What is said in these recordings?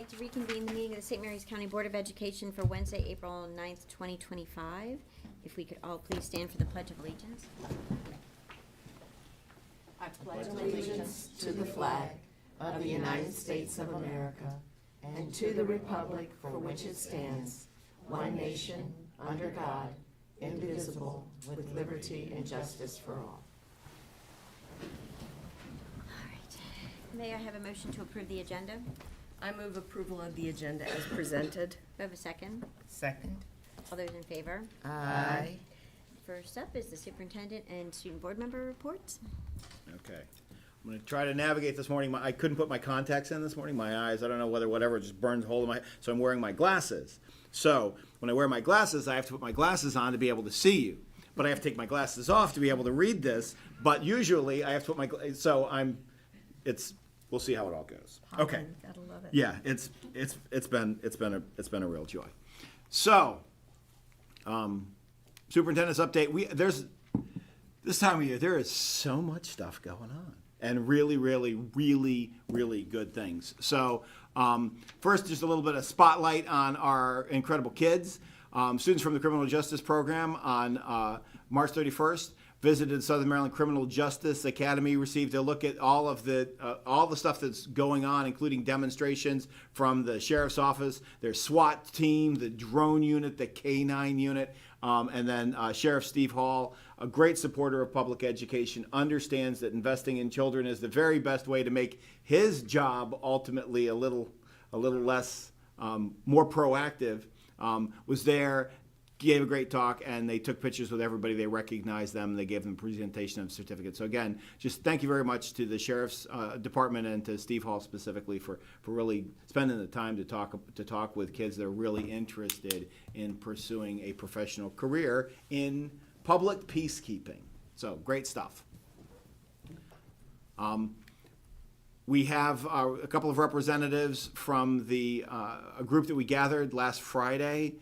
like to reconvene the meeting of the St. Mary's County Board of Education for Wednesday, April 9th, 2025. If we could all please stand for the Pledge of Allegiance. I pledge allegiance to the flag of the United States of America and to the republic for which it stands, one nation, under God, indivisible, with liberty and justice for all. All right. May I have a motion to approve the agenda? I move approval of the agenda as presented. Do I have a second? Second. All those in favor? Aye. First up is the superintendent and student board member reports. Okay. I'm going to try to navigate this morning. I couldn't put my contacts in this morning. My eyes, I don't know whether whatever, just burns a hole in my, so I'm wearing my glasses. So when I wear my glasses, I have to put my glasses on to be able to see you. But I have to take my glasses off to be able to read this. But usually I have to put my, so we'll see how it all goes. Okay. Gotta love it. Yeah, it's been a real joy. So, superintendent's update. This time of year there is so much stuff going on, and really good things. So, first, just a little bit of spotlight on our incredible kids. Students from the Criminal Justice Program on March 31st visited Southern Maryland Criminal Justice Academy, received a look at all the stuff that's going on, including demonstrations from the sheriff's office, their SWAT team, the drone unit, the K-9 unit, and then Sheriff Steve Hall, a great supporter of public education, understands that investing in children is the very best way to make his job ultimately a little less, more proactive. Was there, gave a great talk, and they took pictures with everybody. They recognized them. They gave them a presentation of certificates. So again, just thank you very much to the Sheriff's Department and to Steve Hall specifically for really spending the time to talk with kids that are really interested in pursuing a professional career in public peacekeeping. So great stuff. We have a couple of representatives from a group that we gathered last Friday.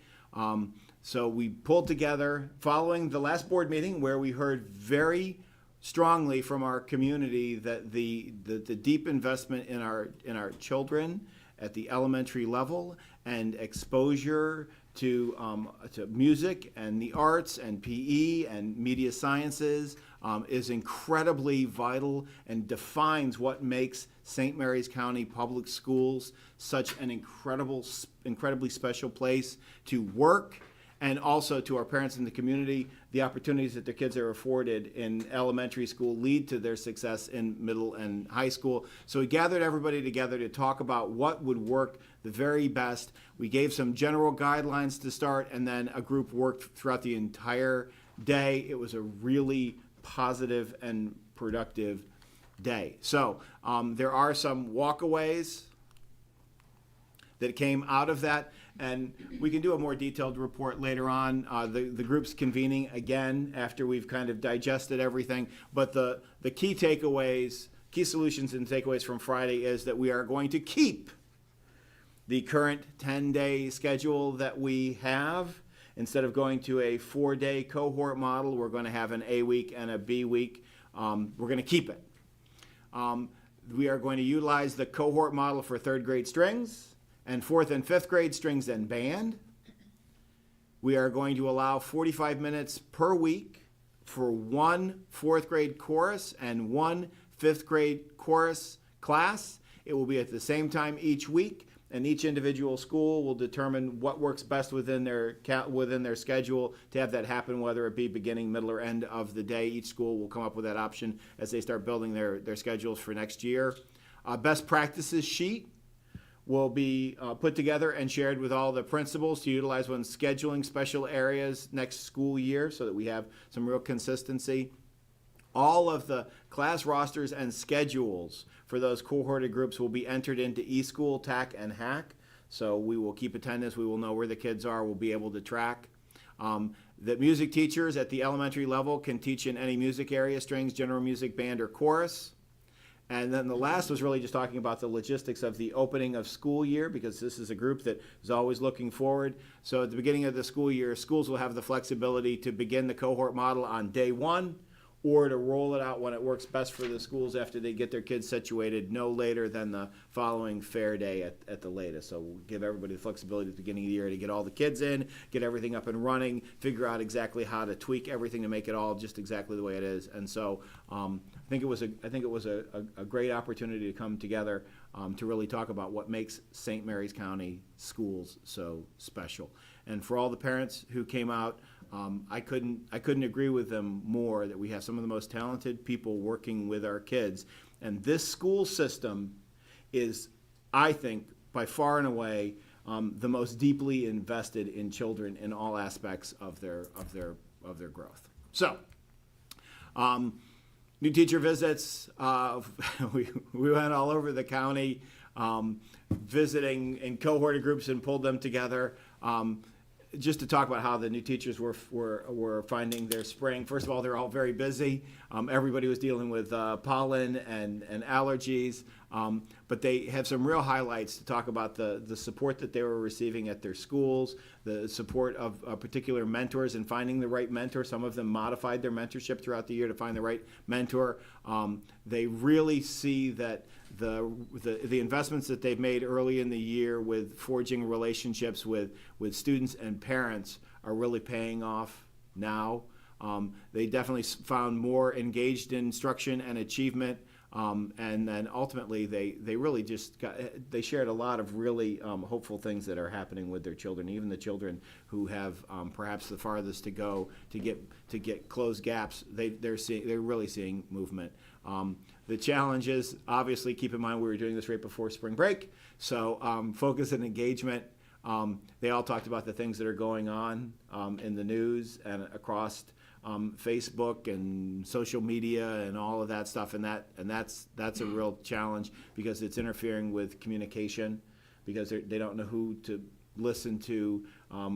So we pulled together following the last board meeting where we heard very strongly from our community that the deep investment in our children at the elementary level and exposure to music and the arts and PE and media sciences is incredibly vital and defines what makes St. Mary's County Public Schools such an incredibly special place to work, and also to our parents in the community. The opportunities that their kids are afforded in elementary school lead to their success in middle and high school. So we gathered everybody together to talk about what would work the very best. We gave some general guidelines to start, and then a group worked throughout the entire day. It was a really positive and productive day. So there are some walkaways that came out of that, and we can do a more detailed report later on. The group's convening again after we've kind of digested everything, but the key takeaways, key solutions and takeaways from Friday is that we are going to keep the current 10-day schedule that we have. Instead of going to a 4-day cohort model, we're going to have an A week and a B week. We're going to keep it. We are going to utilize the cohort model for 3rd grade strings and 4th and 5th grade strings and band. We are going to allow 45 minutes per week for 1 4th grade chorus and 1 5th grade chorus class. It will be at the same time each week, and each individual school will determine what works best within their schedule to have that happen, whether it be beginning, middle, or end of the day. Each school will come up with that option as they start building their schedules for next year. Best practices sheet will be put together and shared with all the principals to utilize when scheduling special areas next school year so that we have some real consistency. All of the class rosters and schedules for those cohorted groups will be entered into eSchool, TAC, and HAC. So we will keep attendance. We will know where the kids are. We'll be able to track. The music teachers at the elementary level can teach in any music area, strings, general music, band, or chorus. And then the last was really just talking about the logistics of the opening of school year, because this is a group that is always looking forward. So at the beginning of the school year, schools will have the flexibility to begin the cohort model on day 1 or to roll it out when it works best for the schools after they get their kids situated no later than the following fair day at the latest. So we'll give everybody the flexibility at the beginning of the year to get all the kids in, get everything up and running, figure out exactly how to tweak everything to make it all just exactly the way it is. And so I think it was a great opportunity to come together to really talk about what makes St. Mary's County schools so special. And for all the parents who came out, I couldn't agree with them more that we have some of the most talented people working with our kids. And this school system is, I think, by far and away, the most deeply invested in children in all aspects of their growth. So, new teacher visits. We went all over the county, visiting in cohort groups and pulled them together. Just to talk about how the new teachers were finding their spring. First of all, they're all very busy. Everybody was dealing with pollen and allergies, but they have some real highlights to talk about the support that they were receiving at their schools, the support of particular mentors and finding the right mentor. Some of them modified their mentorship throughout the year to find the right mentor. They really see that the investments that they've made early in the year with forging relationships with students and parents are really paying off now. They definitely found more engaged in instruction and achievement, and then ultimately they really just they shared a lot of really hopeful things that are happening with their children, even the children who have perhaps the farthest to go to get close gaps. They're really seeing movement. The challenge is, obviously, keep in mind we were doing this right before spring break, so focus and engagement. They all talked about the things that are going on in the news and across Facebook and social media and all of that stuff, and that's a real challenge because it's interfering with communication, because they don't know who to listen to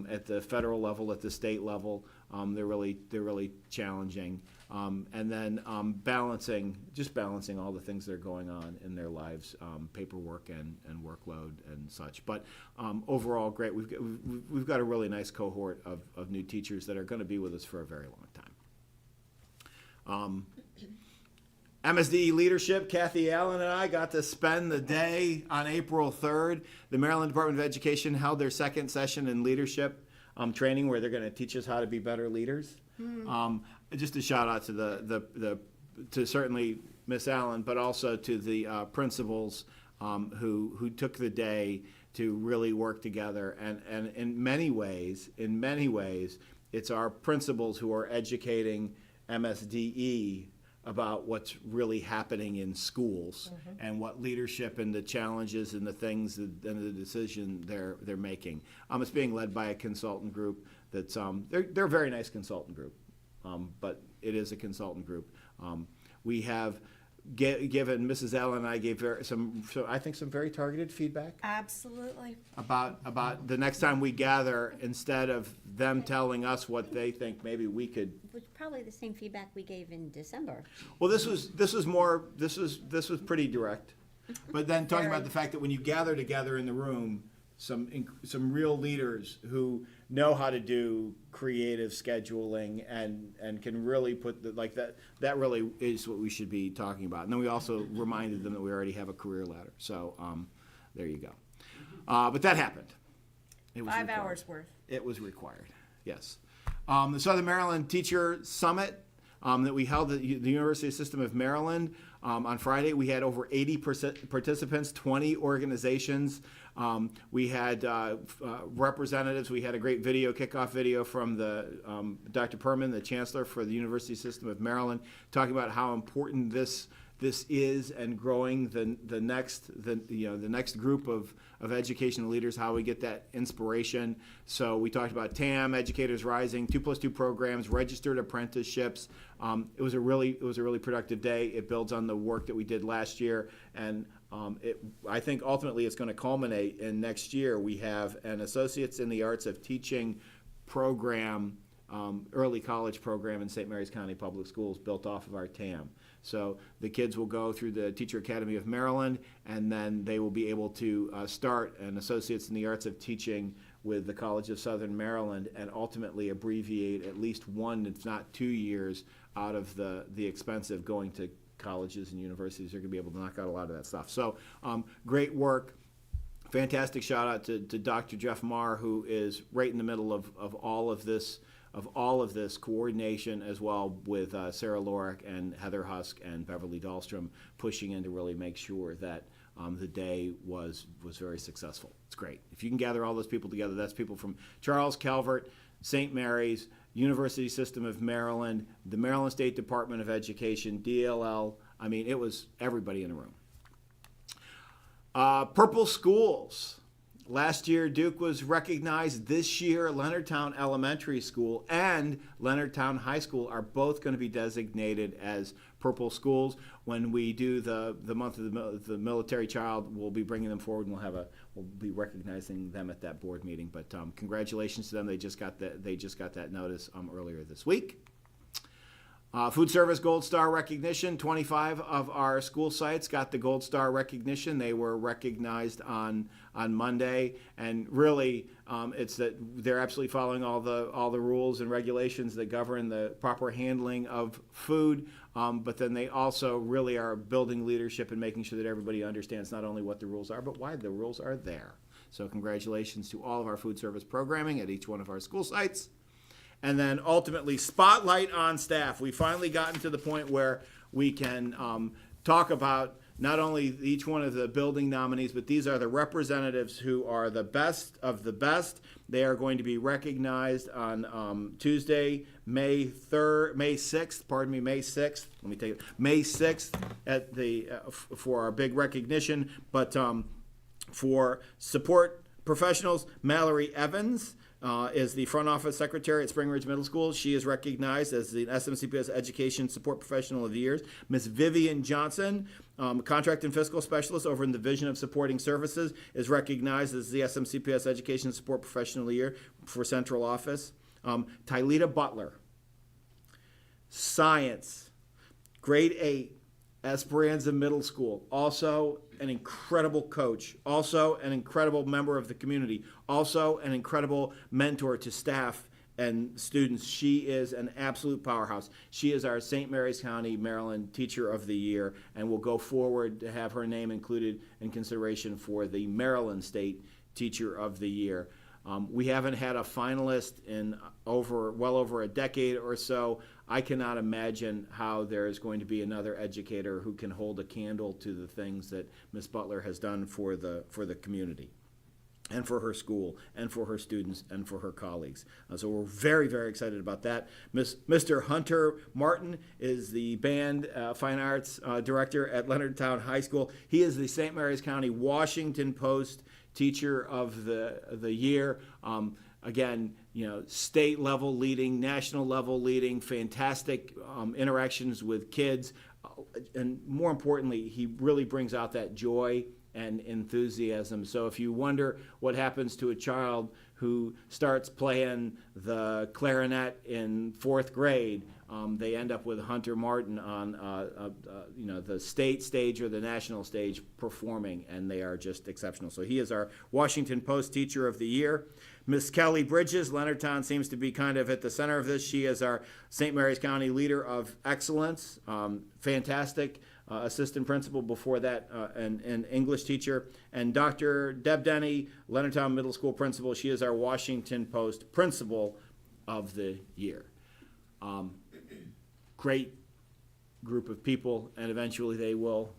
at the federal level, at the state level. They're really challenging. And then balancing all the things that are going on in their lives, paperwork and workload and such. But overall, great. We've got a really nice cohort of new teachers that are going to be with us for a very long time. MSD leadership, Kathy Allen and I got to spend the day on April 3rd. The Maryland Department of Education held their second session in leadership training where they're going to teach us how to be better leaders. Just a shout out to to certainly Miss Allen, but also to the principals who took the day to really work together. And in many ways, it's our principals who are educating MSDE about what's really happening in schools and what leadership and the challenges and the things and the decision they're making. It's being led by a consultant group that's they're a very nice consultant group, but it is a consultant group. We have given Mrs. Allen and I gave some very targeted feedback. Absolutely. About the next time we gather, instead of them telling us what they think maybe we could. Which probably the same feedback we gave in December. Well, this was pretty direct, but then talking about the fact that when you gather together in the room, some real leaders who know how to do creative scheduling and can really put that really is what we should be talking about. And then we also reminded them that we already have a career ladder. So there you go. But that happened. It was 5 required. hours worth. It was required. Yes. The Southern Maryland Teacher Summit that we held at the University System of Maryland on Friday. We had over 80 participants, 20 organizations. We had representatives. We had a great kickoff video from Dr. Perman, the Chancellor for the University System of Maryland, talking about how important this is and growing the next group of educational leaders, how we get that inspiration. So we talked about TAM, Educators Rising, 2+2 programs, registered apprenticeships. It was a really productive day. It builds on the work that we did last year, and I think ultimately it's going to culminate in next year. We have an Associates in the Arts of Teaching program, early college program in St. Mary's County Public Schools built off of our TAM. So the kids will go through the Teacher Academy of Maryland, and then they will be able to start an Associates in the Arts of Teaching with the College of Southern Maryland and ultimately abbreviate at least 1, if not 2 years out of the expense of going to colleges and universities. They're going to be able to knock out a lot of that stuff. So great work. Fantastic shout out to Dr. Jeff Marr, who is right in the middle of all of this coordination, as well with Sarah Lorick and Heather Husk and Beverly Dahlstrom pushing in to really make sure that the day was very successful. It's great. If you can gather all those people together, that's people from Charles Calvert, St. Mary's, University System of Maryland, the Maryland State Department of Education, DLL. I mean, it was everybody in the room. Purple Schools. Last year, Duke was recognized. This year, Leonardtown Elementary School and Leonardtown High School are both going to be designated as Purple Schools. When we do the month of the military child, we'll be bringing them forward, and we'll be recognizing them at that board meeting. But congratulations to them. They just got that notice earlier this week. Food Service Gold Star recognition. 25 of our school sites got the Gold Star recognition. They were recognized on Monday, and really, it's that they're absolutely following all the rules and regulations that govern the proper handling of food. But then they also really are building leadership and making sure that everybody understands not only what the rules are, but why the rules are there. So congratulations to all of our food service programming at each one of our school sites. And then ultimately, spotlight on staff. We finally gotten to the point where we can talk about not only each one of the building nominees, but these are the representatives who are the best of the best. They are going to be recognized on Tuesday, May 6th. Let me take it. May 6th at for our big recognition. But for support professionals, Mallory Evans is the front office secretary at Spring Ridge Middle School. She is recognized as the SMCPS Education Support Professional of the Year. Miss Vivian Johnson, contract and fiscal specialist over in the Division of Supporting Services, is recognized as the SMCPS Education Support Professional of the Year for Central Office. Tylita Butler, science, grade 8, Esperanza Middle School, also an incredible coach, also an incredible member of the community, also an incredible mentor to staff and students. She is an absolute powerhouse. She is our St. Mary's County, Maryland Teacher of the Year, and will go forward to have her name included in consideration for the Maryland State Teacher of the Year. We haven't had a finalist in well over a decade or so. I cannot imagine how there is going to be another educator who can hold a candle to the things that Ms. Butler has done for the community, and for her school, and for her students, and for her colleagues. So we're very, very excited about that. Mr. Hunter Martin is the band fine arts director at Leonardtown High School. He is the St. Mary's County Washington Post Teacher of the Year. Again, state level leading, national level leading, fantastic interactions with kids, and more importantly, he really brings out that joy and enthusiasm. So if you wonder what happens to a child who starts playing the clarinet in 4th grade, they end up with Hunter Martin on the state stage or the national stage performing, and they are just exceptional. So he is our Washington Post Teacher of the Year. Miss Kelly Bridges, Leonardtown seems to be kind of at the center of this. She is our St. Mary's County Leader of Excellence. Fantastic. Assistant principal before that, an English teacher. And Dr. Deb Denny, Leonardtown Middle School principal. She is our Washington Post Principal of the Year. Great group of people, and eventually they will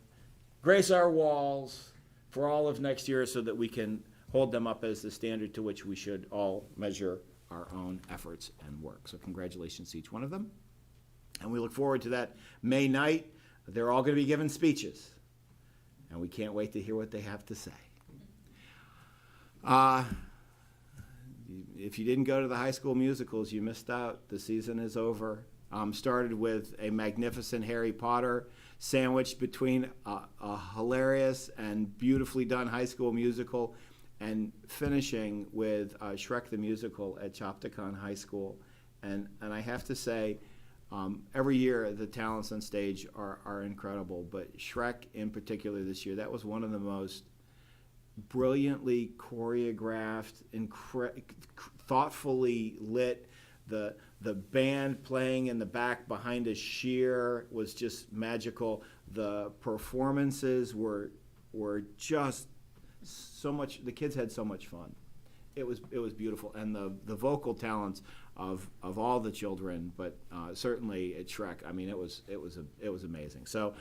grace our walls for all of next year so that we can hold them up as the standard to which we should all measure our own efforts and work. So congratulations to each one of them. And we look forward to that May night. They're all going to be giving speeches, and we can't wait to hear what they have to say. If you didn't go to the high school musicals, you missed out. The season is over. Started with a magnificent Harry Potter sandwiched between a hilarious and beautifully done high school musical, and finishing with Shrek the Musical at Chopticon High School. And I have to say, every year the talents on stage are incredible, but Shrek in particular this year, that was one of the most brilliantly choreographed, thoughtfully lit. The band playing in the back behind a sheer was just magical. The performances were just so much. The kids had so much fun. It was beautiful, and the vocal talents of all the children, but certainly at Shrek. I mean, it was amazing. So.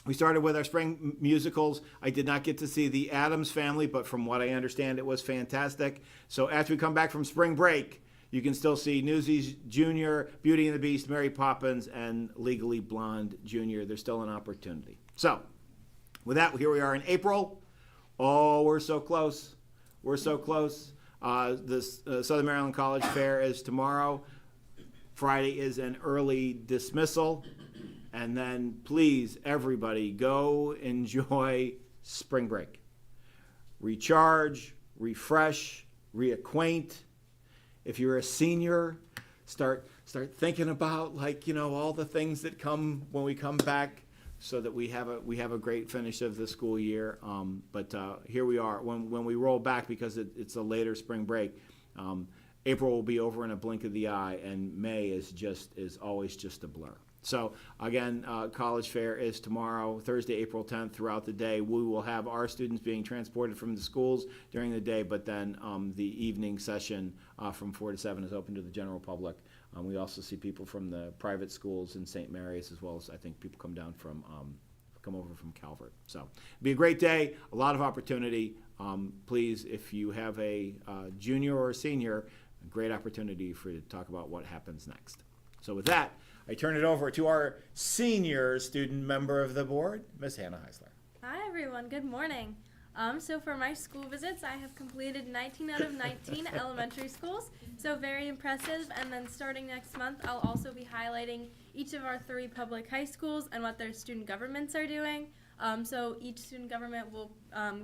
We started with our spring musicals. I did not get to see The Addams Family, but from what I understand, it was fantastic. So after we come back from spring break, you can still see Newsies Jr., Beauty and the Beast, Mary Poppins, and Legally Blonde Jr. There's still an opportunity. So with that, here we are in April. Oh, we're so close. We're so close. This Southern Maryland College Fair is tomorrow. Friday is an early dismissal. And then please, everybody, go enjoy spring break. Recharge, refresh, reacquaint. If you're a senior, start thinking about all the things that come when we come back, so that we have a great finish of the school year. But here we are when we roll back, because it's a later spring break. April will be over in a blink of the eye, and May is always just a blur. So again, College Fair is tomorrow, Thursday, April 10th, throughout the day. We will have our students being transported from the schools during the day, but then the evening session from 4 to 7 is open to the general public. We also see people from the private schools in St. Mary's, as well as I think people come over from Calvert. So it'll be a great day, a lot of opportunity. Please, if you have a junior or a senior, a great opportunity for you to talk about what happens next. So with that, I turn it over to our senior student member of the board, Ms. Hannah Heisler. Hi everyone, good morning. So for my school visits, I have completed 19 out of 19 elementary schools, so very impressive. And then starting next month, I'll also be highlighting each of our 3 public high schools and what their student governments are doing. So each student government will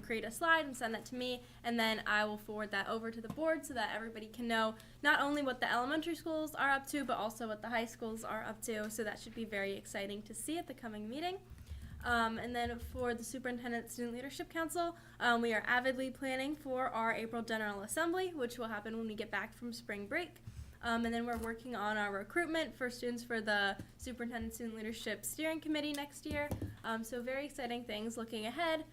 create a slide and send that to me, and then I will forward that over to the board so that everybody can know not only what the elementary schools are up to, but also what the high schools are up to. So that should be very exciting to see at the coming meeting. And then for the Superintendent Student Leadership Council, we are avidly planning for our April General Assembly, which will happen when we get back from spring break. And then we're working on our recruitment for students for the Superintendent Student Leadership Steering Committee next year. So very exciting things looking ahead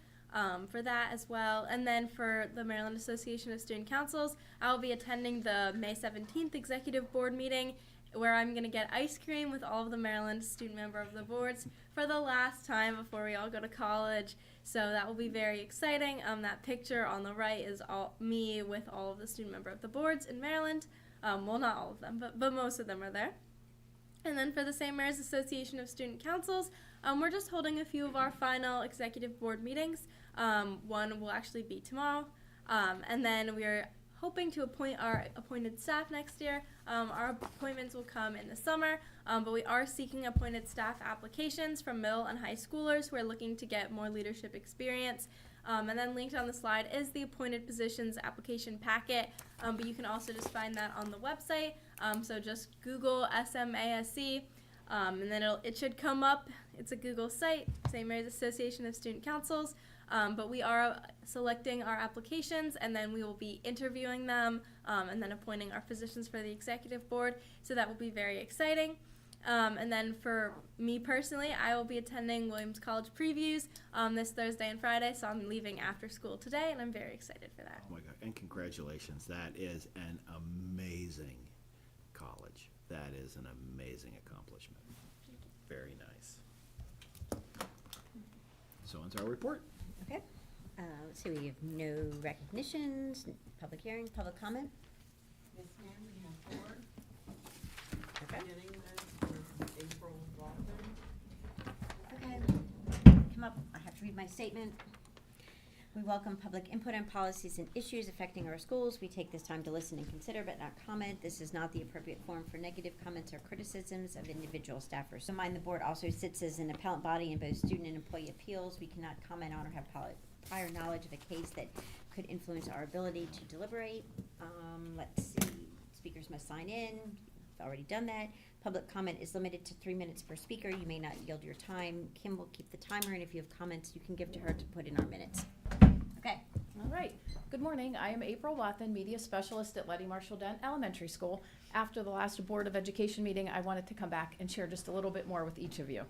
for that as well. And then for the Maryland Association of Student Councils, I will be attending the May 17th Executive Board meeting, where I'm going to get ice cream with all of the Maryland student member of the boards for the last time before we all go to college. So that will be very exciting. That picture on the right is all me with all of the student member of the boards in Maryland. Well, not all of them, but most of them are there. And then for the St. Mary's Association of Student Councils, we're just holding a few of our final executive board meetings. One will actually be tomorrow. And then we're hoping to appoint our appointed staff next year. Our appointments will come in the summer, but we are seeking appointed staff applications from middle and high schoolers who are looking to get more leadership experience. And then linked on the slide is the appointed positions application packet, but you can also just find that on the website. So just Google SMASC, and then it should come up. It's a Google site, St. Mary's Association of Student Councils, but we are selecting our applications, and then we will be interviewing them, and then appointing our physicians for the executive board, so that will be very exciting. And then for me personally, I will be attending Williams College Previews this Thursday and Friday, so I'm leaving after school today, and I'm very excited for that. Oh my God, and congratulations. That is an amazing college. That is an amazing accomplishment. Very nice. So on's our report. Okay. Let's see, we have no recognitions, public hearing, public comment. Yes, ma'am, we have 4. Okay. Beginning with April Walker. Okay. Come up, I have to read my statement. We welcome public input on policies and issues affecting our schools. We take this time to listen and consider, but not comment. This is not the appropriate forum for negative comments or criticisms of individual staffers. So mind the board also sits as an appellate body in both student and employee appeals. We cannot comment on or have prior knowledge of a case that could influence our ability to deliberate. Let's see, speakers must sign in. You've already done that. Public comment is limited to 3 minutes per speaker. You may not yield your time. Kim will keep the timer, and if you have comments, you can give to her to put in our minutes. Okay. right. Good morning. I am April Wathen, Media Specialist at Letty Marshall Dent Elementary School. After the last Board of Education meeting, I wanted to come back and share just a little bit more with each of you.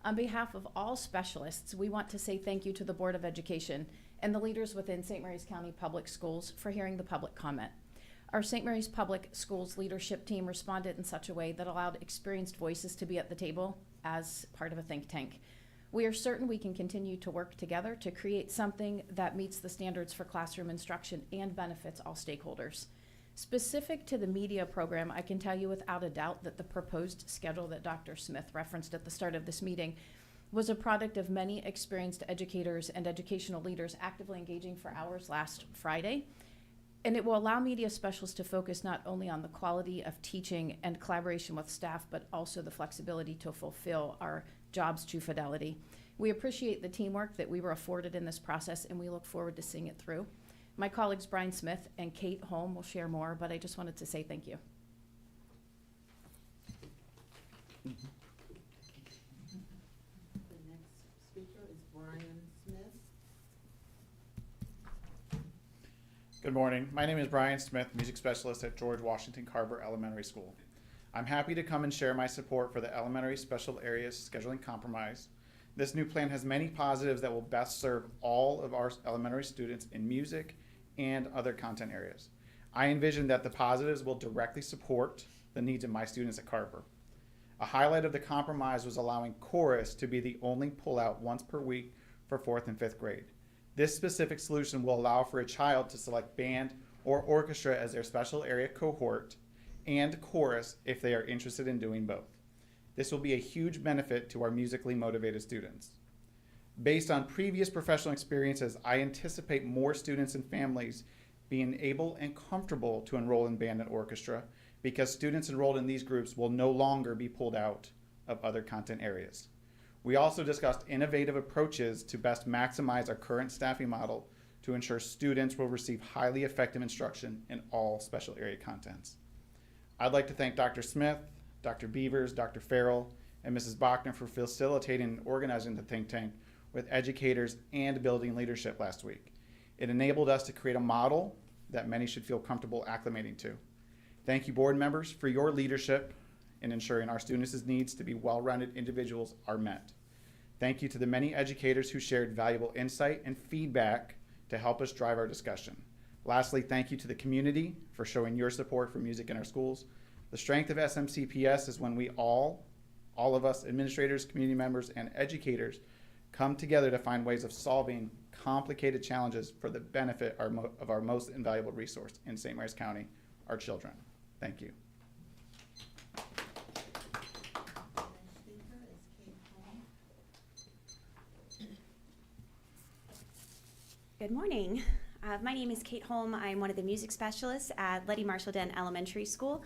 On behalf of all specialists, we want to say thank you to the Board of Education and the leaders within St. Mary's County Public Schools for hearing the public comment. Our St. Mary's Public Schools leadership team responded in such a way that allowed experienced voices to be at the table as part of a think tank. We are certain we can continue to work together to create something that meets the standards for classroom instruction and benefits all stakeholders. Specific to the media program, I can tell you without a doubt that the proposed schedule that Dr. Smith referenced at the start of this meeting was a product of many experienced educators and educational leaders actively engaging for hours last Friday. And it will allow media specialists to focus not only on the quality of teaching and collaboration with staff, but also the flexibility to fulfill our jobs to fidelity. We appreciate the teamwork that we were afforded in this process, and we look forward to seeing it through. My colleagues Brian Smith and Kate Holm will share more, but I just wanted to say thank you. The next speaker is Brian Smith. Good morning. My name is Brian Smith, Music Specialist at George Washington Carver Elementary School. I'm happy to come and share my support for the Elementary Special Areas Scheduling Compromise. This new plan has many positives that will best serve all of our elementary students in music and other content areas. I envision that the positives will directly support the needs of my students at Carver. A highlight of the compromise was allowing chorus to be the only pullout once per week for 4th and 5th grade. This specific solution will allow for a child to select band or orchestra as their special area cohort and chorus if they are interested in doing both. This will be a huge benefit to our musically motivated students. Based on previous professional experiences, I anticipate more students and families being able and comfortable to enroll in band and orchestra because students enrolled in these groups will no longer be pulled out of other content areas. We also discussed innovative approaches to best maximize our current staffing model to ensure students will receive highly effective instruction in all special area contents. I'd like to thank Dr. Smith, Dr. Beavers, Dr. Farrell, and Mrs. Bachner for facilitating and organizing the think tank with educators and building leadership last week. It enabled us to create a model that many should feel comfortable acclimating to. Thank you, board members, for your leadership in ensuring our students' needs to be well-rounded individuals are met. Thank you to the many educators who shared valuable insight and feedback to help us drive our discussion. Lastly, thank you to the community for showing your support for music in our schools. The strength of SMCPS is when we all of us, administrators, community members, and educators, come together to find ways of solving complicated challenges for the benefit of our most invaluable resource in St. Mary's County, our children. Thank you. Good morning. My name is Kate Holm. I'm one of the music specialists at Letty Marshall Dent Elementary School.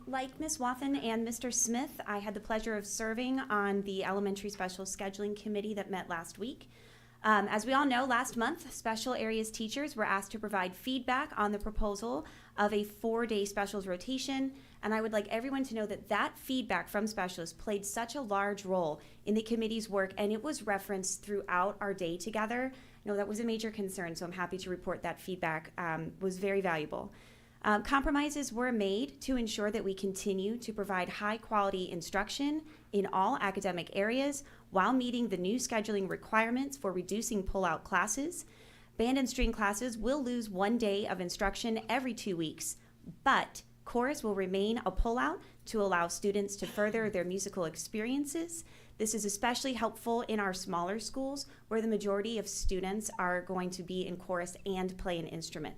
Like Ms. Wathen and Mr. Smith, I had the pleasure of serving on the Elementary Special Scheduling Committee that met last week. As we all know, last month, special areas teachers were asked to provide feedback on the proposal of a 4-day specials rotation, and I would like everyone to know that that feedback from specialists played such a large role in the committee's work, and it was referenced throughout our day together. I know that was a major concern, so I'm happy to report that feedback was very valuable. Compromises were made to ensure that we continue to provide high-quality instruction in all academic areas while meeting the new scheduling requirements for reducing pull-out classes. Band and string classes will lose 1 day of instruction every 2 weeks, but chorus will remain a pull-out to allow students to further their musical experiences. This is especially helpful in our smaller schools where the majority of students are going to be in chorus and play an instrument.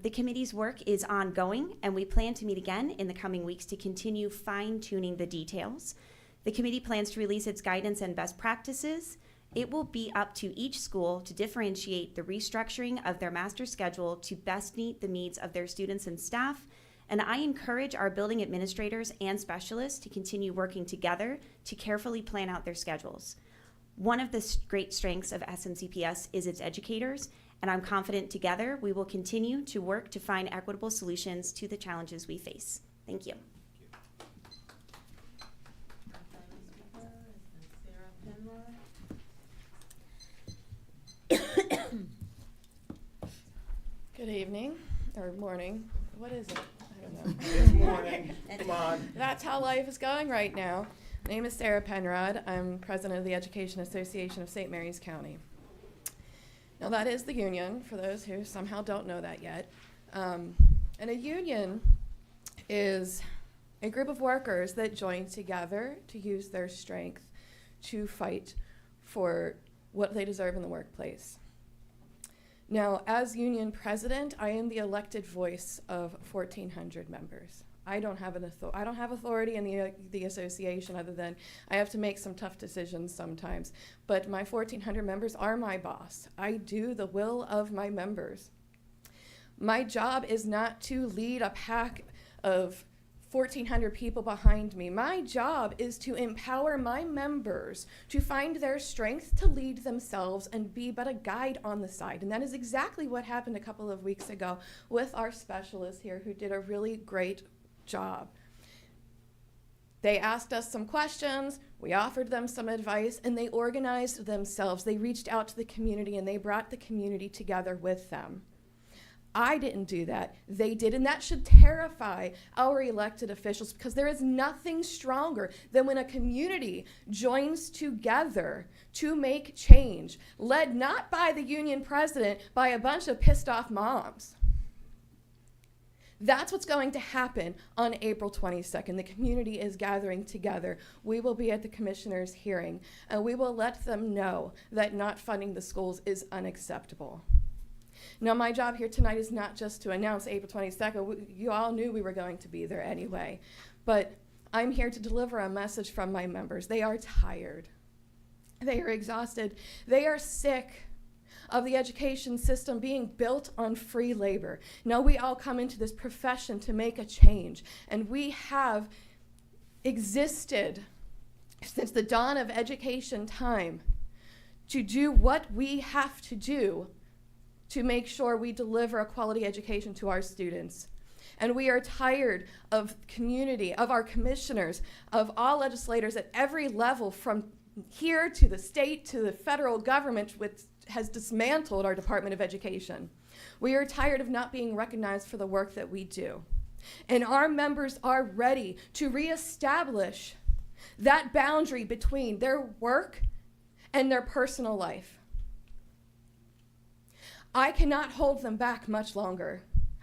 The committee's work is ongoing, and we plan to meet again in the coming weeks to continue fine-tuning the details. The committee plans to release its guidance and best practices. It will be up to each school to differentiate the restructuring of their master schedule to best meet the needs of their students and staff. And I encourage our building administrators and specialists to continue working together to carefully plan out their schedules. One of the great strengths of SMCPS is its educators, and I'm confident together we will continue to work to find equitable solutions to the challenges we face. Thank you. or morning. What is it? I don't know. Good morning. Come on. That's how life is going right now. My name is Sarah Penrod. I'm president of the Education Association of St. Mary's County. Now that is the union, for those who somehow don't know that yet. And a union is a group of workers that join together to use their strength to fight for what they deserve in the workplace. Now, as union president, I am the elected voice of 1,400 members. I don't have authority in the association other than I have to make some tough decisions sometimes. But my 1,400 members are my boss. I do the will of my members. My job is not to lead a pack of 1,400 people behind me. My job is to empower my members to find their strength to lead themselves and be but a guide on the side. And that is exactly what happened a couple of weeks ago with our specialists here who did a really great job. They asked us some questions, we offered them some advice, and they organized themselves. They reached out to the community and they brought the community together with them. I didn't do that. They did, and that should terrify our elected officials because there is nothing stronger than when a community joins together to make change, led not by the union president, by a bunch of pissed off moms. That's what's going to happen on April 22nd. The community is gathering together. We will be at the commissioner's hearing, and we will let them know that not funding the schools is unacceptable. Now, my job here tonight is not just to announce April 22nd. You all knew we were going to be there anyway. But I'm here to deliver a message from my members. They are tired. They are exhausted. They are sick of the education system being built on free labor. Now, we all come into this profession to make a change, and we have existed since the dawn of education time to do what we have to do to make sure we deliver a quality education to our students. And we are tired of community, of our commissioners, of all legislators at every level, from here to the state to the federal government, which has dismantled our Department of Education. We are tired of not being recognized for the work that we do. And our members are ready to reestablish that boundary between their work and their personal life. I cannot hold them back much longer.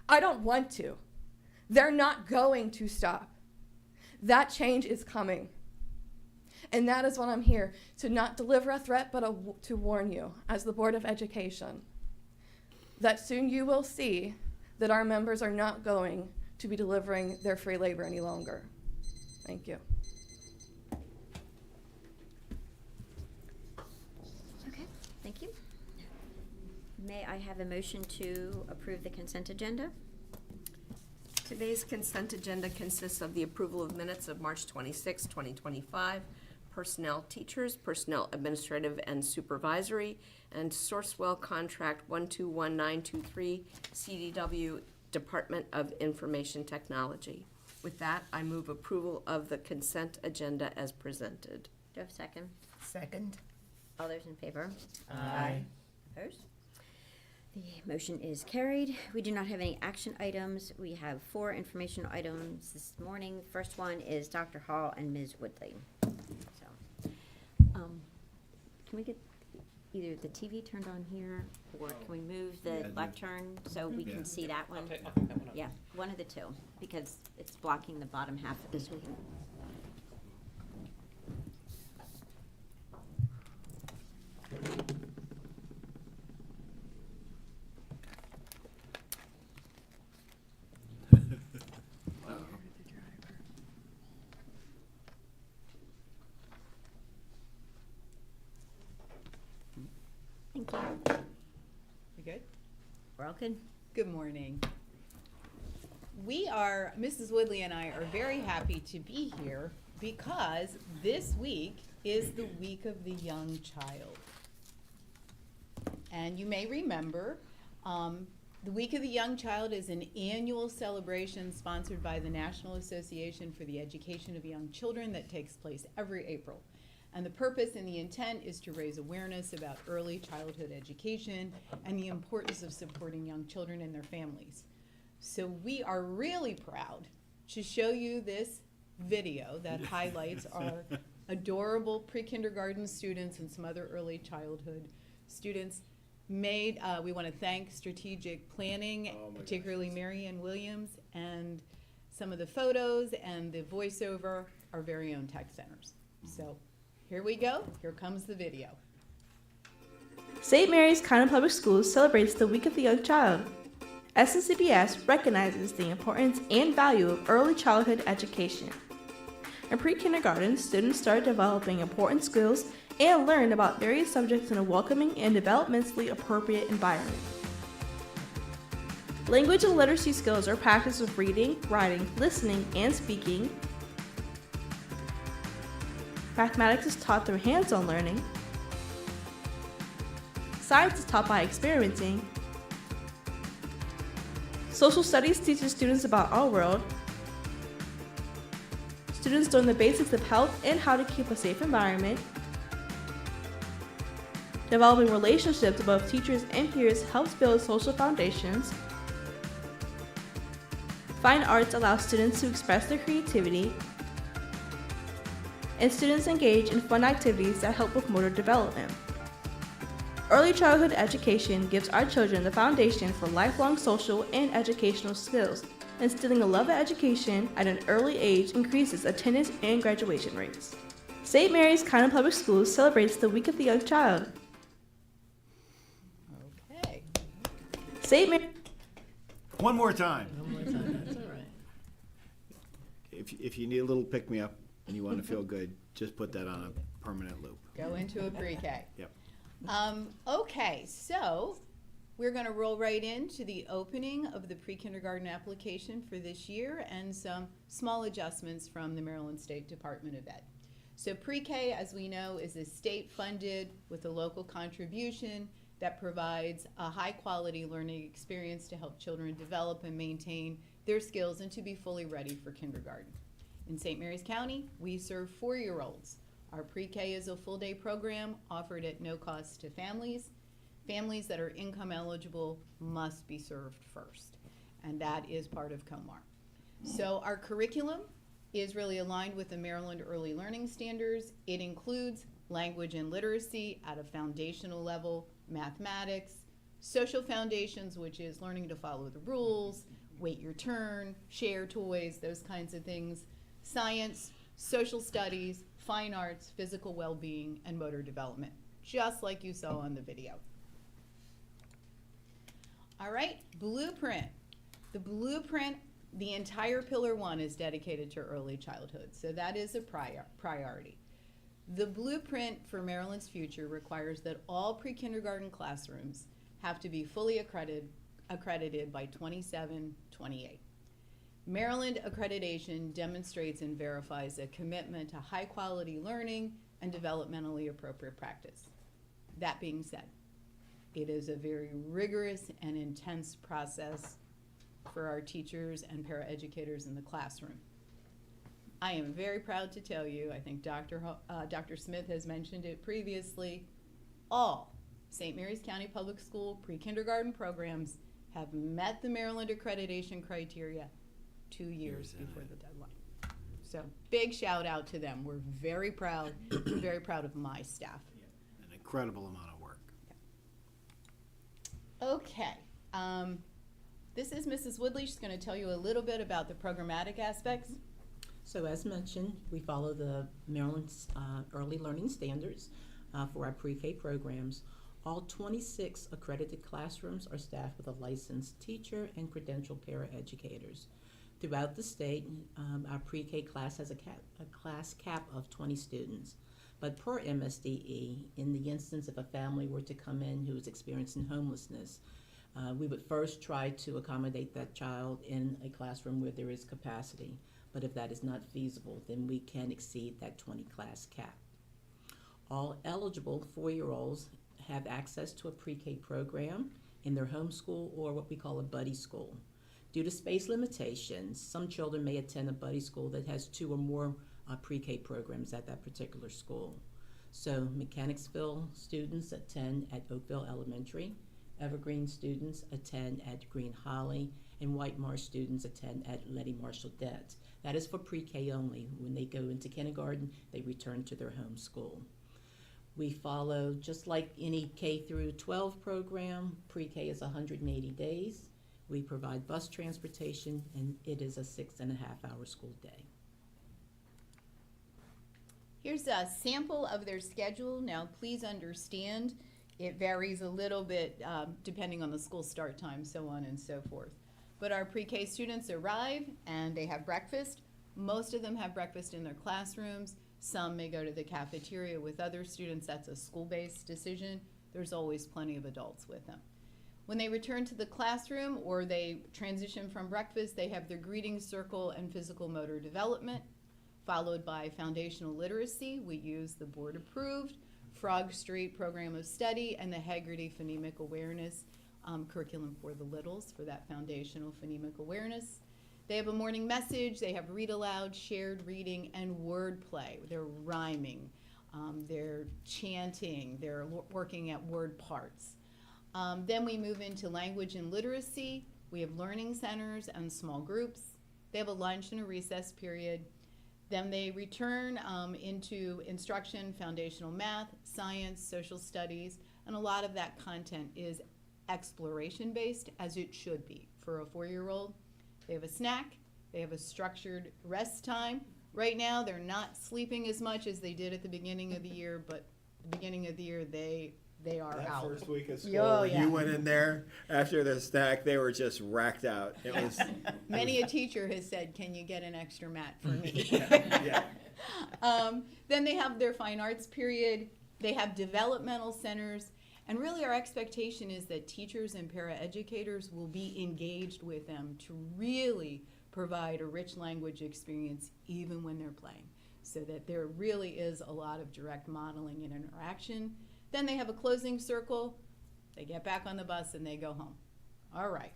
I don't want to. They're not going to stop. That change is coming. And that is what I'm here, to not deliver a threat, but to warn you, as the Board of Education, that soon you will see that our members are not going to be delivering their free labor any longer. Thank you. Okay, thank you. May I have a motion to approve the consent agenda? Today's consent agenda consists of the approval of minutes of March 26, 2025, personnel teachers, personnel administrative and supervisory, and Sourcewell contract 121923, CDW, Department of Information Technology. With that, I move approval of the consent agenda as presented. Do I have a second? Second. All those in favor? Aye. Opposed? The motion is carried. We do not have any action items. We have 4 informational items this morning. First one is Dr. Hall and Ms. Woodley. So, can we get either the TV turned on here, or can we move the lectern so we can see that one? I'll take that one up. Yeah, one of the two, because it's blocking the bottom half of the screen. Thank you. We good? We're all good? Good morning. Mrs. Woodley and I are very happy to be here because this week is the Week of the Young Child. And you may remember, the Week of the Young Child is an annual celebration sponsored by the National Association for the Education of Young Children that takes place every April. And the purpose and the intent is to raise awareness about early childhood education and the importance of supporting young children and their families. So we are really proud to show you this video that highlights our adorable pre-kindergarten students and some other early childhood students. We want to thank Strategic Planning, particularly Mary Ann Williams, and some of the photos and the voiceover, our very own tech centers. So here we go. Here comes the video. St. Mary's County Public Schools celebrates the Week of the Young Child. SNCBS recognizes the importance and value of early childhood education. In pre-kindergarten, students start developing important skills and learn about various subjects in a welcoming and developmentally appropriate environment. Language and literacy skills are practiced with reading, writing, listening, and speaking. Mathematics is taught through hands-on learning. Science is taught by experimenting. Social studies teaches students about our world. Students learn the basics of health and how to keep a safe environment. Developing relationships with both teachers and peers helps build social foundations. Fine arts allows students to express their creativity. And students engage in fun activities that help with motor development. Early childhood education gives our children the foundation for lifelong social and educational skills. Instilling a love of education at an early age increases attendance and graduation rates. St. Mary's County Public Schools celebrates the Week of the Young Child. Okay. St. Mary. One more time. That's all right. If you need a little pick-me-up and you want to feel good, just put that on a permanent loop. Go into a pre-K. Yep. Okay, so we're going to roll right into the opening of the pre-kindergarten application for this year and some small adjustments from the Maryland State Department of Ed. So pre-K, as we know, is a state-funded with a local contribution that provides a high-quality learning experience to help children develop and maintain their skills and to be fully ready for kindergarten. In St. Mary's County, we serve 4-year-olds. Our pre-K is a full-day program offered at no cost to families. Families that are income eligible must be served first, and that is part of COMAR. So our curriculum is really aligned with the Maryland Early Learning Standards. It includes language and literacy at a foundational level, mathematics, social foundations, which is learning to follow the rules, wait your turn, share toys, those kinds of things, science, social studies, fine arts, physical well-being, and motor development, just like you saw on the video. All right, blueprint. The blueprint, the entire Pillar 1 is dedicated to early childhood, so that is a priority. The blueprint for Maryland's future requires that all pre-kindergarten classrooms have to be fully accredited by 2728. Maryland accreditation demonstrates and verifies a commitment to high-quality learning and developmentally appropriate practice. That being said, it is a very rigorous and intense process for our teachers and paraeducators in the classroom. I am very proud to tell you, I think Dr. Smith has mentioned it previously, all St. Mary's County Public School pre-kindergarten programs have met the Maryland accreditation criteria 2 years before the deadline. So big shout out to them. We're very proud, very proud of my staff. Yeah, an incredible amount of work. Okay, this is Mrs. Woodley. She's going to tell you a little bit about the programmatic aspects. So as mentioned, we follow the Maryland's Early Learning Standards for our pre-K programs. All 26 accredited classrooms are staffed with a licensed teacher and credentialed paraeducators. Throughout the state, our pre-K class has a class cap of 20 students. But per MSDE, in the instance if a family were to come in who is experiencing homelessness, we would first try to accommodate that child in a classroom where there is capacity. But if that is not feasible, then we can exceed that 20 class cap. All eligible 4-year-olds have access to a pre-K program in their home school or what we call a buddy school. Due to space limitations, some children may attend a buddy school that has 2 or more pre-K programs at that particular school. So Mechanicsville students attend at Oakville Elementary, Evergreen students attend at Green Holly, and White Marsh students attend at Letty Marshall Dent. That is for pre-K only. When they go into kindergarten, they return to their home school. We follow, just like any K through 12 program, pre-K is 180 days. We provide bus transportation, and it is a 6.5-hour school day. Here's a sample of their schedule. Now, please understand, it varies a little bit depending on the school start time, so on and so forth. But our pre-K students arrive and they have breakfast. Most of them have breakfast in their classrooms. Some may go to the cafeteria with other students. That's a school-based decision. There's always plenty of adults with them. When they return to the classroom or they transition from breakfast, they have their greeting circle and physical motor development, followed by foundational literacy. We use the board-approved Frog Street Program of Study and the Haggerty Phonemic Awareness curriculum for the littles for that foundational phonemic awareness. They have a morning message. They have read aloud, shared reading, and word play. They're rhyming. They're chanting. They're working at word parts. Then we move into language and literacy. We have learning centers and small groups. They have a lunch and a recess period. Then they return into instruction, foundational math, science, social studies, and a lot of that content is exploration-based, as it should be for a 4-year-old. They have a snack. They have a structured rest time. Right now, they're not sleeping as much as they did at the beginning of the year, but at the beginning of the year, they are That out. first week of school, Oh, yeah. you went in there after the snack, they were just racked out. It was Many a teacher has said, "Can you get an extra mat for me?" yeah. Then they have their fine arts period. They have developmental centers. And really our expectation is that teachers and paraeducators will be engaged with them to really provide a rich language experience even when they're playing, so that there really is a lot of direct modeling and interaction. Then they have a closing circle. They get back on the bus and they go home. All right.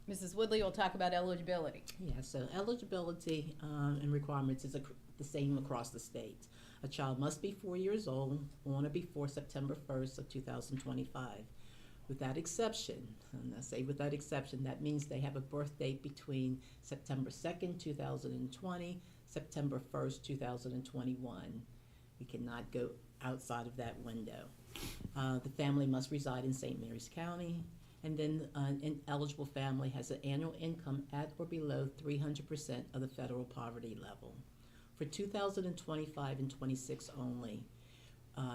Mrs. Woodley will talk about eligibility. Yeah, so eligibility and requirements is the same across the state. A child must be 4 years old on or before September 1st of 2025. With that exception, and I say with that exception, that means they have a birth date between September 2nd, 2020, September 1st, 2021. We cannot go outside of that window. The family must reside in St. Mary's County, and then an eligible family has an annual income at or below 300% of the federal poverty level. For 2025 and 26 only,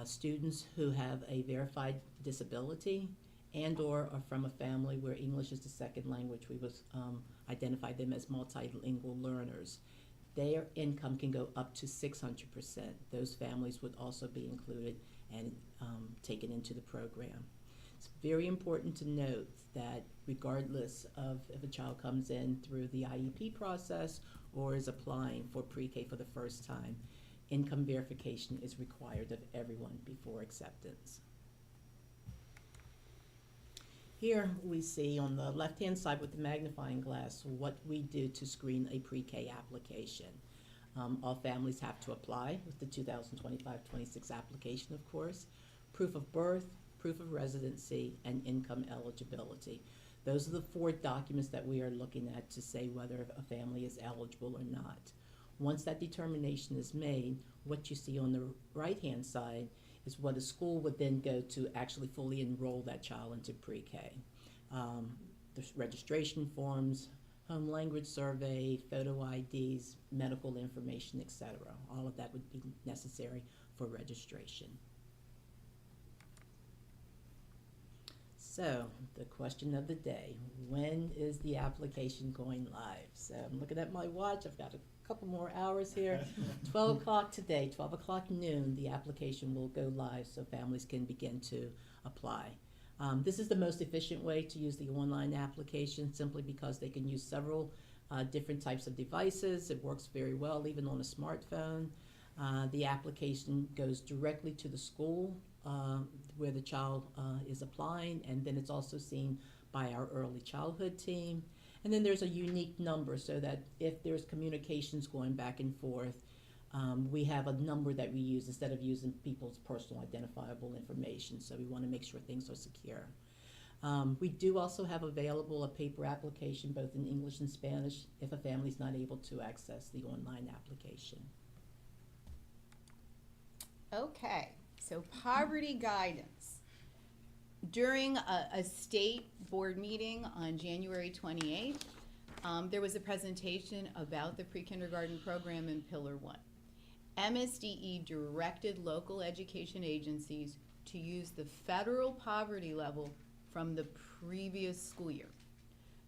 students who have a verified disability and or are from a family where English is the second language, we would identify them as multilingual learners. Their income can go up to 600%. Those families would also be included and taken into the program. It's very important to note that regardless of if a child comes in through the IEP process or is applying for pre-K for the first time, income verification is required of everyone before acceptance. Here we see on the left-hand side with the magnifying glass what we do to screen a pre-K application. All families have to apply with the 2025-26 application, of course. Proof of birth, proof of residency, and income eligibility. Those are the 4 documents that we are looking at to say whether a family is eligible or not. Once that determination is made, what you see on the right-hand side is what a school would then go to actually fully enroll that child into pre-K. There's registration forms, home language survey, photo IDs, medical information, etc. All of that would be necessary for registration. So, the question of the day, when is the application going live? So, I'm looking at my watch, I've got a couple more hours here. 12 o'clock today, 12 o'clock noon, the application will go live so families can begin to apply. This is the most efficient way to use the online application simply because they can use several different types of devices. It works very well even on a smartphone. The application goes directly to the school where the child is applying, and then it's also seen by our early childhood team. And then there's a unique number so that if there's communications going back and forth, we have a number that we use instead of using people's personal identifiable information. So we want to make sure things are secure. We do also have available a paper application both in English and Spanish if a family's not able to access the online application. Okay, so poverty guidance. During a state board meeting on January 28th, there was a presentation about the pre-kindergarten program in Pillar 1. MSDE directed local education agencies to use the federal poverty level from the previous school year.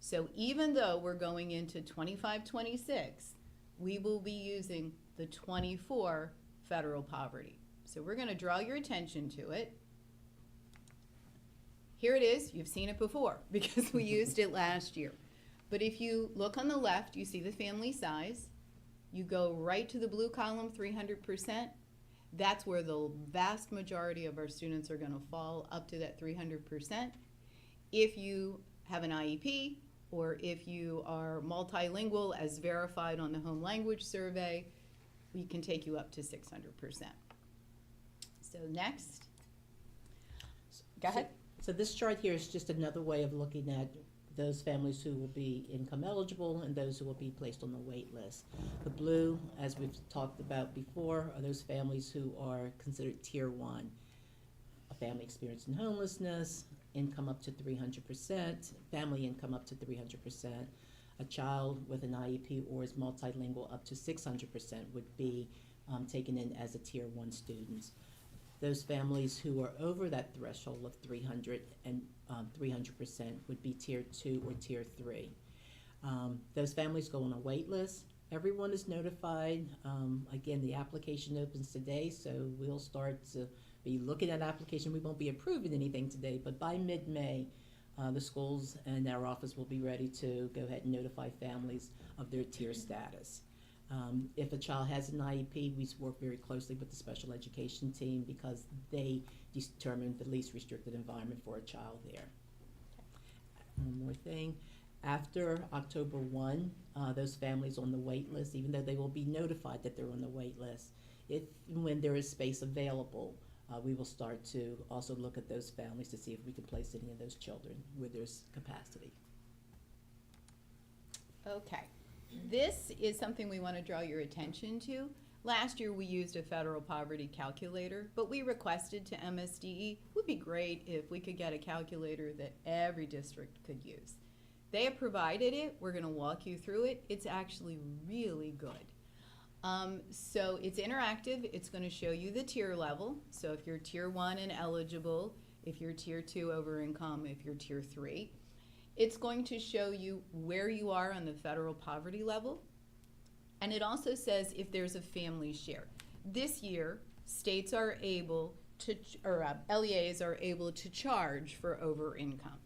So even though we're going into 25-26, we will be using the 24 federal poverty. So we're going to draw your attention to it. Here it is. You've seen it before because we used it last year. But if you look on the left, you see the family size. You go right to the blue column, 300%. That's where the vast majority of our students are going to fall up to that 300%. If you have an IEP or if you are multilingual as verified on the home language survey, we can take you up to 600%. So next, go ahead. So this chart here is just another way of looking at those families who will be income eligible and those who will be placed on the wait list. The blue, as we've talked about before, are those families who are considered Tier 1. A family experiencing homelessness, income up to 300%, family income up to 300%. A child with an IEP or is multilingual up to 600% would be taken in as a Tier 1 students. Those families who are over that threshold of 300% would be Tier 2 or Tier 3. Those families go on a wait list. Everyone is notified. Again, the application opens today, so we'll start to be looking at application. We won't be approving anything today, but by mid-May, the schools and our office will be ready to go ahead and notify families of their tier status. If a child has an IEP, we work very closely with the special education team because they determine the least restricted environment for a child there. One more thing. After October 1, those families on the wait list, even though they will be notified that they're on the wait list, when there is space available, we will start to also look at those families to see if we can place any of those children where there's capacity. Okay. This is something we want to draw your attention to. Last year we used a federal poverty calculator, but we requested to MSDE, would be great if we could get a calculator that every district could use. They have provided it. We're going to walk you through it. It's actually really good. So it's interactive. It's going to show you the tier level. So if you're Tier 1 and eligible, if you're Tier 2 over income, if you're Tier 3. It's going to show you where you are on the federal poverty level. And it also says if there's a family share. This year, states are able to, or LEAs are able to charge for over income.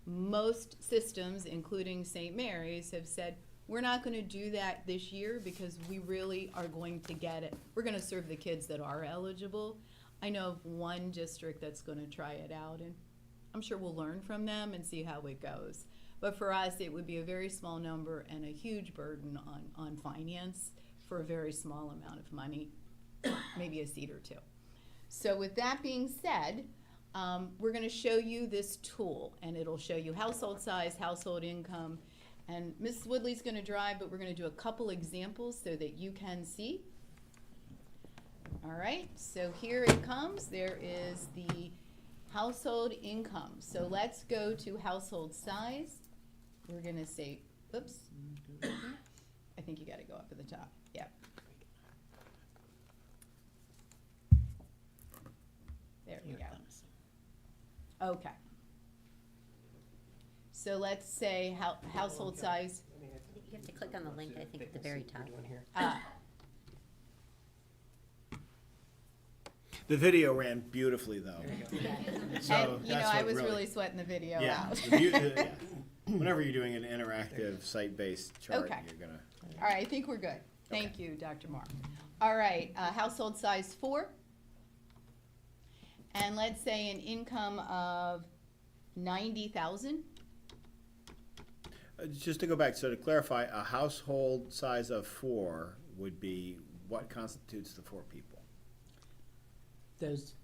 Most systems, including St. Mary's, have said, we're not going to do that this year because we really are going to get it. We're going to serve the kids that are eligible. I know of one district that's going to try it out, and I'm sure we'll learn from them and see how it goes. But for us, it would be a very small number and a huge burden on finance for a very small amount of money, maybe a seat or two. So with that being said, we're going to show you this tool, and it'll show you household size, household income, and Mrs. Woodley's going to drive, but we're going to do a couple examples so that you can see. All right, so here it comes. There is the household income. So let's go to household size. We're going to say, oops, I think you got to go up at the top. Yeah. There we go. Okay. So let's say household size. You have to click on the link, I think, at the very top. The video ran beautifully, though. So And, I was really sweating the video out. Yeah. Whenever you're doing an interactive site-based chart, Okay. you're gonna. All right, I think we're good. Thank you, Dr. Mark. All right, household size 4. And let's say an income of 90,000. Just to go back, so to clarify, a household size of 4 would be what constitutes the 4 people? Those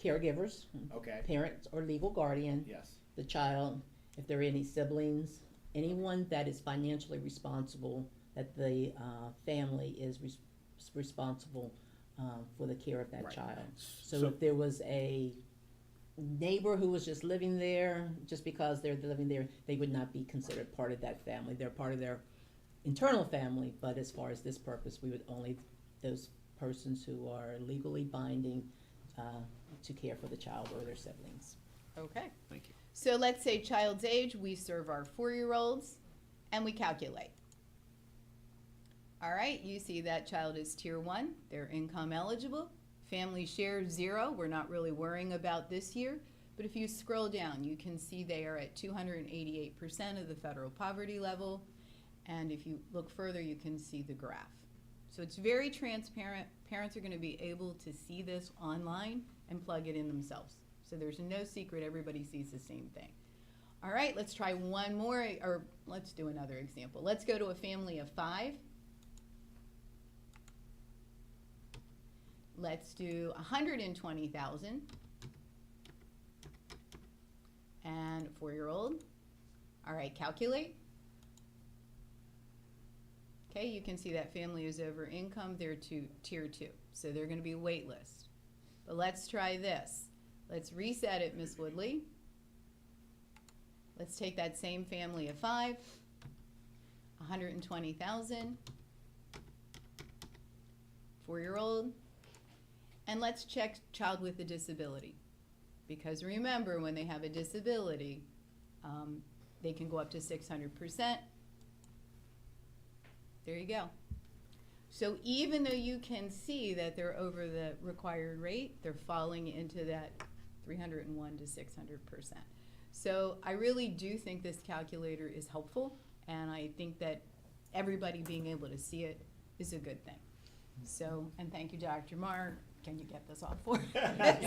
caregivers, Okay. parents or legal guardian, Yes. the child, if there are any siblings, anyone that is financially responsible, that the family is responsible for the care of that Right. child. So- So if there was a neighbor who was just living there, just because they're living there, they would not be considered part of that family. They're part of their internal family, but as far as this purpose, we would only, those persons who are legally binding to care for the child or their siblings. Okay. Thank you. So let's say child's age, we serve our 4-year-olds, and we calculate. All right, you see that child is tier 1, they're income eligible. Family share 0, we're not really worrying about this year. But if you scroll down, you can see they are at 288% of the federal poverty level. And if you look further, you can see the graph. So it's very transparent. Parents are going to be able to see this online and plug it in themselves. So there's no secret, everybody sees the same thing. All right, let's try one more, or let's do another example. Let's go to a family of 5. Let's do 120,000 and a 4-year-old. All right, calculate. Okay, you can see that family is over income. They're to tier 2, so they're going to be wait list. But let's try this. Let's reset it, Miss Woodley. Let's take that same family of 5, 120,000, 4-year-old. And let's check child with a disability. Because remember, when they have a disability, they can go up to 600%. There you go. So even though you can see that they're over the required rate, they're falling into that 301 to 600%. So I really do think this calculator is helpful, and I think that everybody being able to see it is a good thing. So, and thank you, Dr. Marr. Can you get this off for us? Click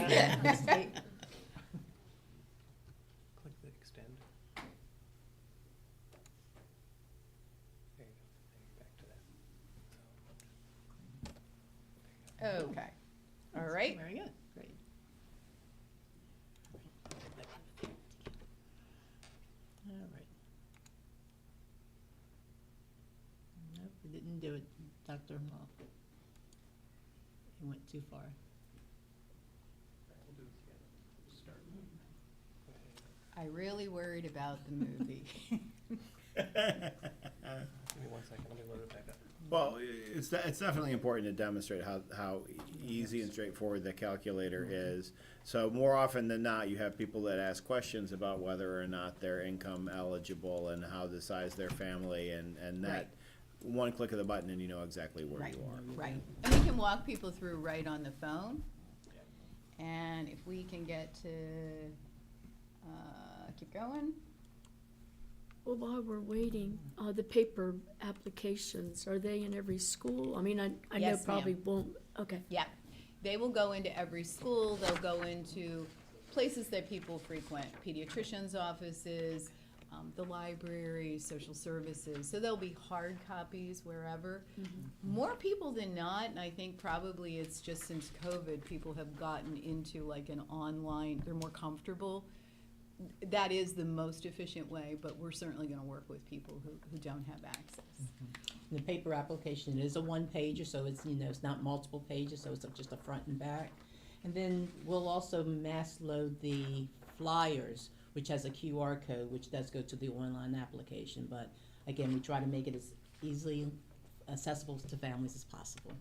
the extend. There you go. Then you're back to that. Okay. All right. Very good, great. All right. Nope, we didn't do it, Dr. Hall. It went too far. We'll do it together. Start. I really worried about the movie. Give me 1 second. Let me load it back up. Well, it's definitely important to demonstrate how easy and straightforward the calculator is. So more often than not, you have people that ask questions about whether or not they're income eligible and how to size their family, and that Right. one click of the button and you know exactly where Right, you are. right. And we can walk people through right on the phone. And if we can get to, keep going. Well, while we're waiting, the paper applications, are they in every school? I mean, I know Yes, probably ma'am. won't, okay. Yeah, they will go into every school, they'll go into places that people frequent, pediatricians' offices, the library, social services, so there'll be hard copies wherever. More people than not, and I think probably it's just since COVID, people have gotten into like an online, they're more comfortable. That is the most efficient way, but we're certainly gonna work with people who don't have access. The paper application is a one-pager, so it's, it's not multiple pages, so it's just a front and back. And then we'll also mass load the flyers, which has a QR code, which does go to the online application. But again, we try to make it as easily accessible to families as possible.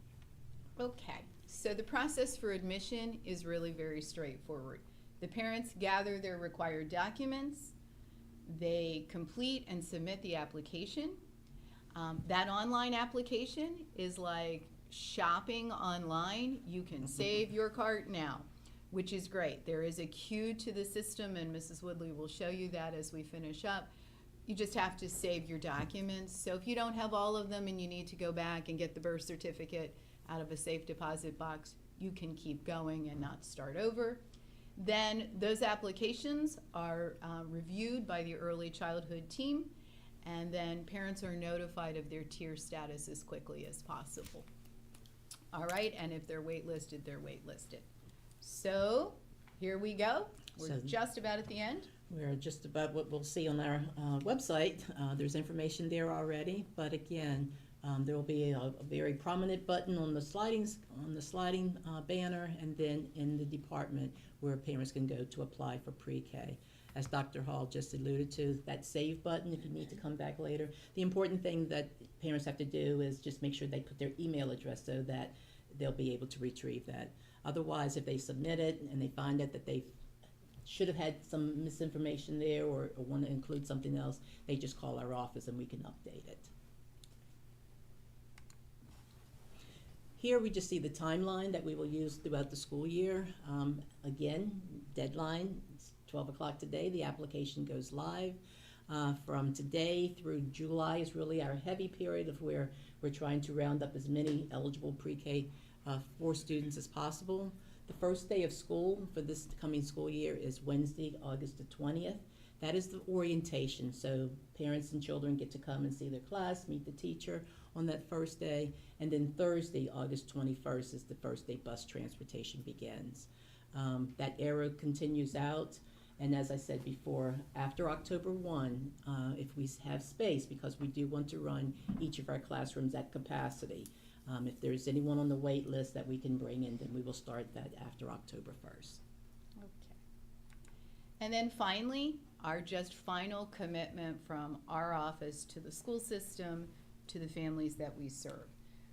Okay, so the process for admission is really very straightforward. The parents gather their required documents, they complete and submit the application. That online application is like shopping online. You can save your cart now, which is great. There is a queue to the system, and Mrs. Woodley will show you that as we finish up. You just have to save your documents. So if you don't have all of them and you need to go back and get the birth certificate out of a safe deposit box, you can keep going and not start over. Then those applications are reviewed by the early childhood team, and then parents are notified of their tier status as quickly as possible. All right, and if they're waitlisted, they're waitlisted. So here we go. We're So- just about at the end. We're just about what we'll see on our website. There's information there already, but again, there will be a very prominent button on the sliding banner, and then in the department where parents can go to apply for pre-K. As Dr. Hall just alluded to, that save button if you need to come back later. The important thing that parents have to do is just make sure they put their email address so that they'll be able to retrieve that. Otherwise, if they submit it and they find out that they should have had some misinformation there or want to include something else, they just call our office and we can update it. Here we just see the timeline that we will use throughout the school year. Again, deadline, it's 12 o'clock today, the application goes live. From today through July is really our heavy period of where we're trying to round up as many eligible pre-K for students as possible. The first day of school for this coming school year is Wednesday, August the 20th. That is the orientation, so parents and children get to come and see their class, meet the teacher on that first day, and then Thursday, August 21st is the first day bus transportation begins. That arrow continues out, and as I said before, after October 1, if we have space, because we do want to run each of our classrooms at capacity, if there's anyone on the wait list that we can bring in, then we will start that after October 1st. Okay. And then finally, our just final commitment from our office to the school system, to the families that we serve.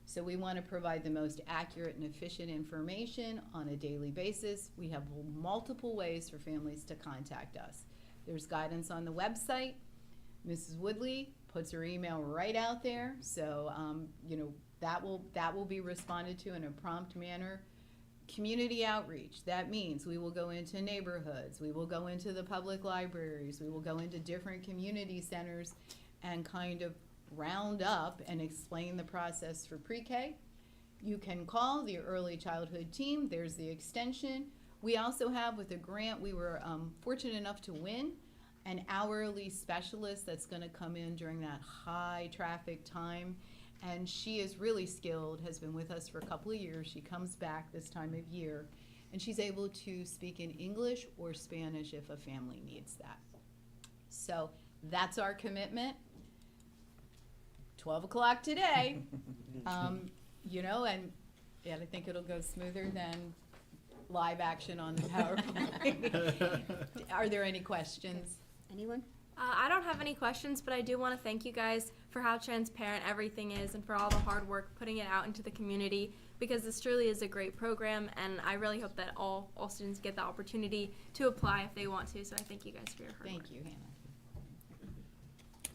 So we want to provide the most accurate and efficient information on a daily basis. We have multiple ways for families to contact us. There's guidance on the website. Mrs. Woodley puts her email right out there, so that will be responded to in a prompt manner. Community outreach, that means we will go into neighborhoods, we will go into the public libraries, we will go into different community centers and kind of round up and explain the process for pre-K. You can call the early childhood team, there's the extension. We also have, with a grant, we were fortunate enough to win an hourly specialist that's going to come in during that high traffic time. And she is really skilled, has been with us for a couple of years. She comes back this time of year, and she's able to speak in English or Spanish if a family needs that. So that's our commitment. 12 o'clock today, and I think it'll go smoother than live action on the PowerPoint. Are there any questions? Anyone? I don't have any questions, but I do want to thank you guys for how transparent everything is and for all the hard work putting it out into the community, because this truly is a great program, and I really hope that all students get the opportunity to apply if they want to. So I thank you guys for your hard work. Thank you, Hannah.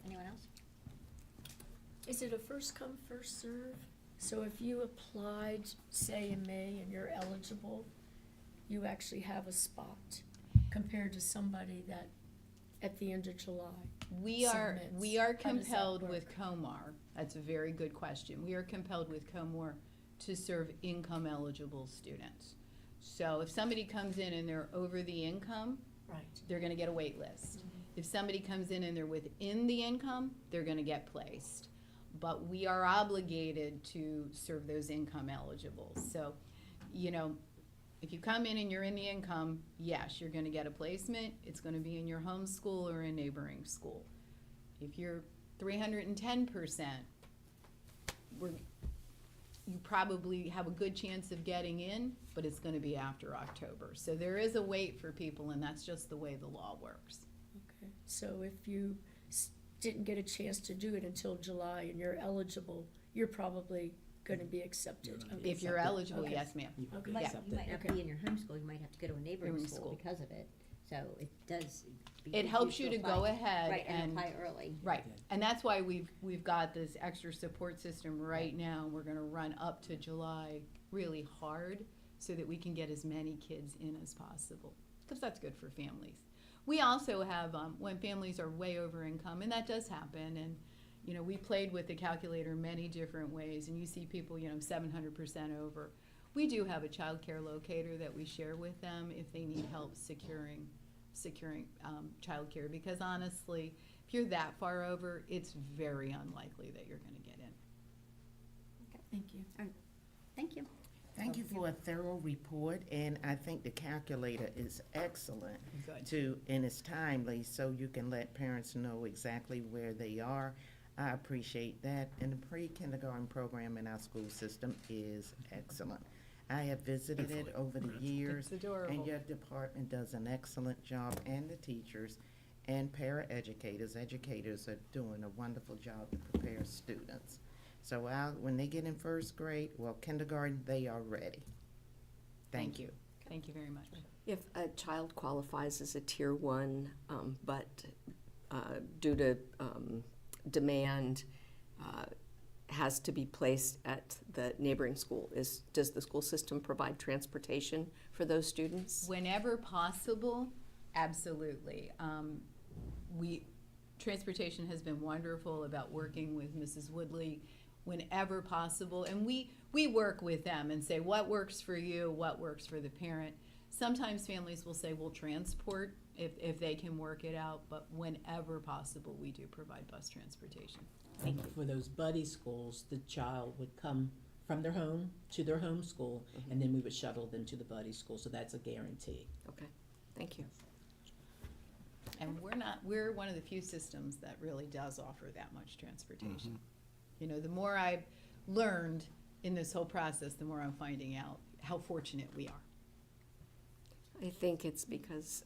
Anyone else? Is it a first come, first serve? So if you applied, say in May, and you're eligible, you actually have a spot compared to somebody that at the end of July We are submits? we are How does that compelled work? with COMAR. That's a very good question. We are compelled with COMAR to serve income eligible students. So if somebody comes in and they're over the income, Right. they're going to get a wait list. If somebody comes in and they're within the income, they're going to get placed. But we are obligated to serve those income eligibles. So, if you come in and you're in the income, yes, you're going to get a placement. It's going to be in your home school or a neighboring school. If you're 310%, you probably have a good chance of getting in, but it's going to be after October. So there is a wait for people, and that's just the way the law works. Okay. So if you didn't get a chance to do it until July and you're eligible, you're probably going to be accepted. Okay. If you're eligible, Okay. yes, ma'am. You Okay. You can might, accept you it. might not Okay. be in your home school, you might have to go to a neighboring Neighboring school school. because of it. So it does. It helps you to go ahead Right, and and apply early. right, and that's why we've got this extra support system right now. We're going to run up to July really hard so that we can get as many kids in as possible, because that's good for families. We also have when families are way over income, and that does happen, and we played with the calculator many different ways, and you see people 700% over. We do have a child care locator that we share with them if they need help securing child care, because honestly, if you're that far over, it's very unlikely that you're going to get in. Thank you. Thank you. Thank you for a thorough report, and I think the calculator is excellent Good. too, and it's timely, so you can let parents know exactly where they are. I appreciate that, and the pre-kindergarten program in our school system is excellent. I have visited it over the years, It's adorable. and your department does an excellent job, and the teachers and educators are doing a wonderful job to prepare students. So when they get in first grade, well, kindergarten, they are ready. Thank you. Thank you very much. If a child qualifies as a Tier 1, but due to demand, has to be placed at the neighboring school, does the school system provide transportation for those students? Whenever possible, absolutely. Transportation has been wonderful about working with Mrs. Woodley whenever possible, and we work with them and say what works for you, what works for the parent. Sometimes families will say we'll transport if they can work it out, but whenever possible, we do provide bus transportation. And for those buddy schools, the child would come from their home to their home school, and then we would shuttle them to the buddy school, so that's a guarantee. Okay, thank you. And we're one of the few systems that really does offer that much transportation. You know, the more I've learned in this whole process, the more I'm finding out how fortunate we are. I think it's because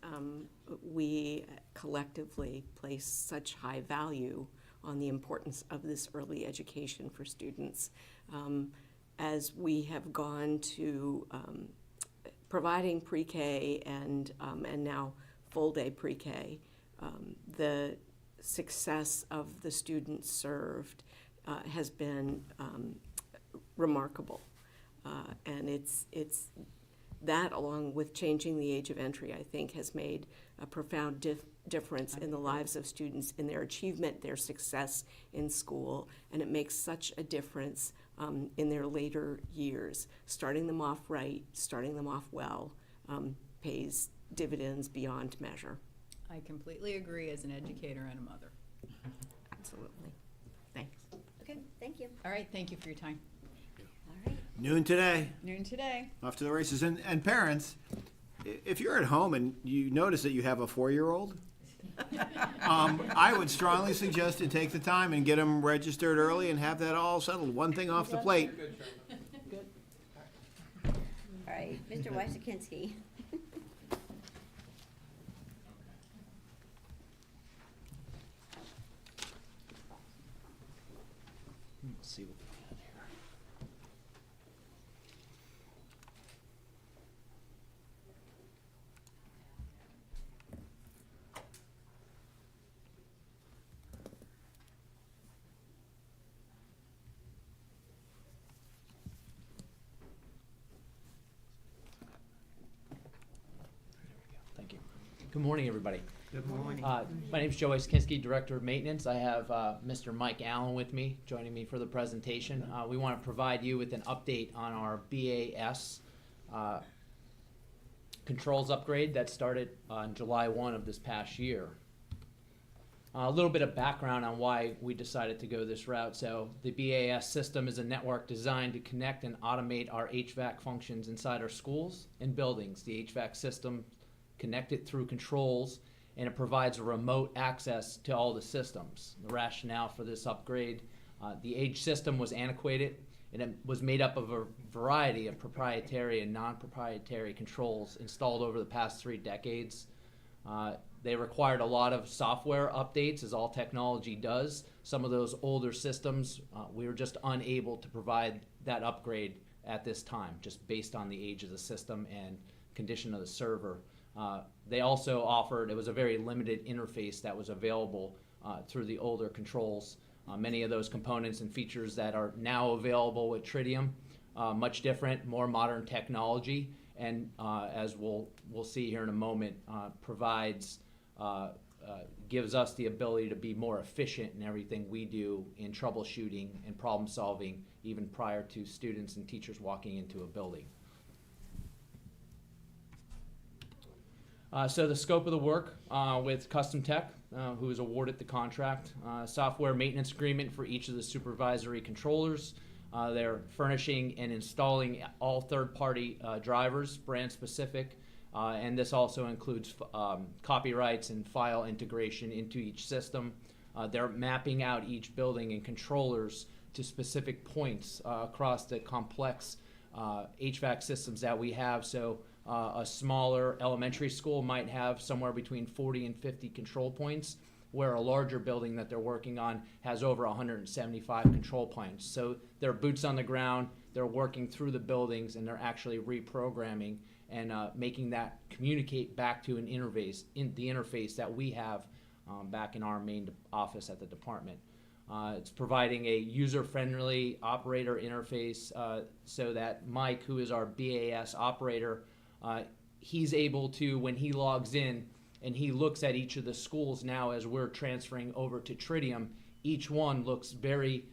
we collectively place such high value on the importance of this early education for students. As we have gone to providing pre-K and now full-day pre-K, the success of the students served has been remarkable. And it's that, along with changing the age of entry, I think has made a profound difference in the lives of students, in their achievement, their success in school, and it makes such a difference in their later years. Starting them off right, starting them off well, pays dividends beyond measure. I completely agree as an educator and a mother. Absolutely. Thanks. Okay, thank you. All right, thank you for your time. All right. Noon today. Noon today. Off to the races. And parents, if you're at home and you notice that you have a 4-year-old, I would strongly suggest to take the time and get them registered early and have that all settled. One thing off the plate. Good. All right, Mr. Wysokinski. Let's see what we got here. Thank you. Good morning, everybody. Good morning. My name is Joe Wysokinski, Director of Maintenance. I have Mr. Mike Allen with me, joining me for the presentation. We want to provide you with an update on our BAS controls upgrade that started on July 1 of this past year. A little bit of background on why we decided to go this route. So the BAS system is a network designed to connect and automate our HVAC functions inside our schools and buildings. The HVAC system connected through controls, and it provides a remote access to all the systems. The rationale for this upgrade, the age system was antiquated, and it was made up of a variety of proprietary and non-proprietary controls installed over the past 3 decades. They required a lot of software updates, as all technology does. Some of those older systems, we were just unable to provide that upgrade at this time, just based on the age of the system and condition of the server. They also offered, it was a very limited interface that was available through the older controls. Many of those components and features that are now available with Tritium, much different, more modern technology, and as we'll see here in a moment, gives us the ability to be more efficient in everything we do in troubleshooting and problem solving, even prior to students and teachers walking into a building. So the scope of the work with Custom Tech, who was awarded the contract, software maintenance agreement for each of the supervisory controllers, They're furnishing and installing all third-party drivers, brand specific, and this also includes copyrights and file integration into each system. They're mapping out each building and controllers to specific points across the complex HVAC systems that we have. So a smaller elementary school might have somewhere between 40 and 50 control points, where a larger building that they're working on has over 175 control points. So they're boots on the ground, they're working through the buildings, and they're actually reprogramming and making that communicate back to an interface, the interface that we have back in our main office at the department. It's providing a user-friendly operator interface so that Mike, who is our BAS operator, he's able to, when he logs in and he looks at each of the schools now as we're transferring over to Tritium, each one looks very,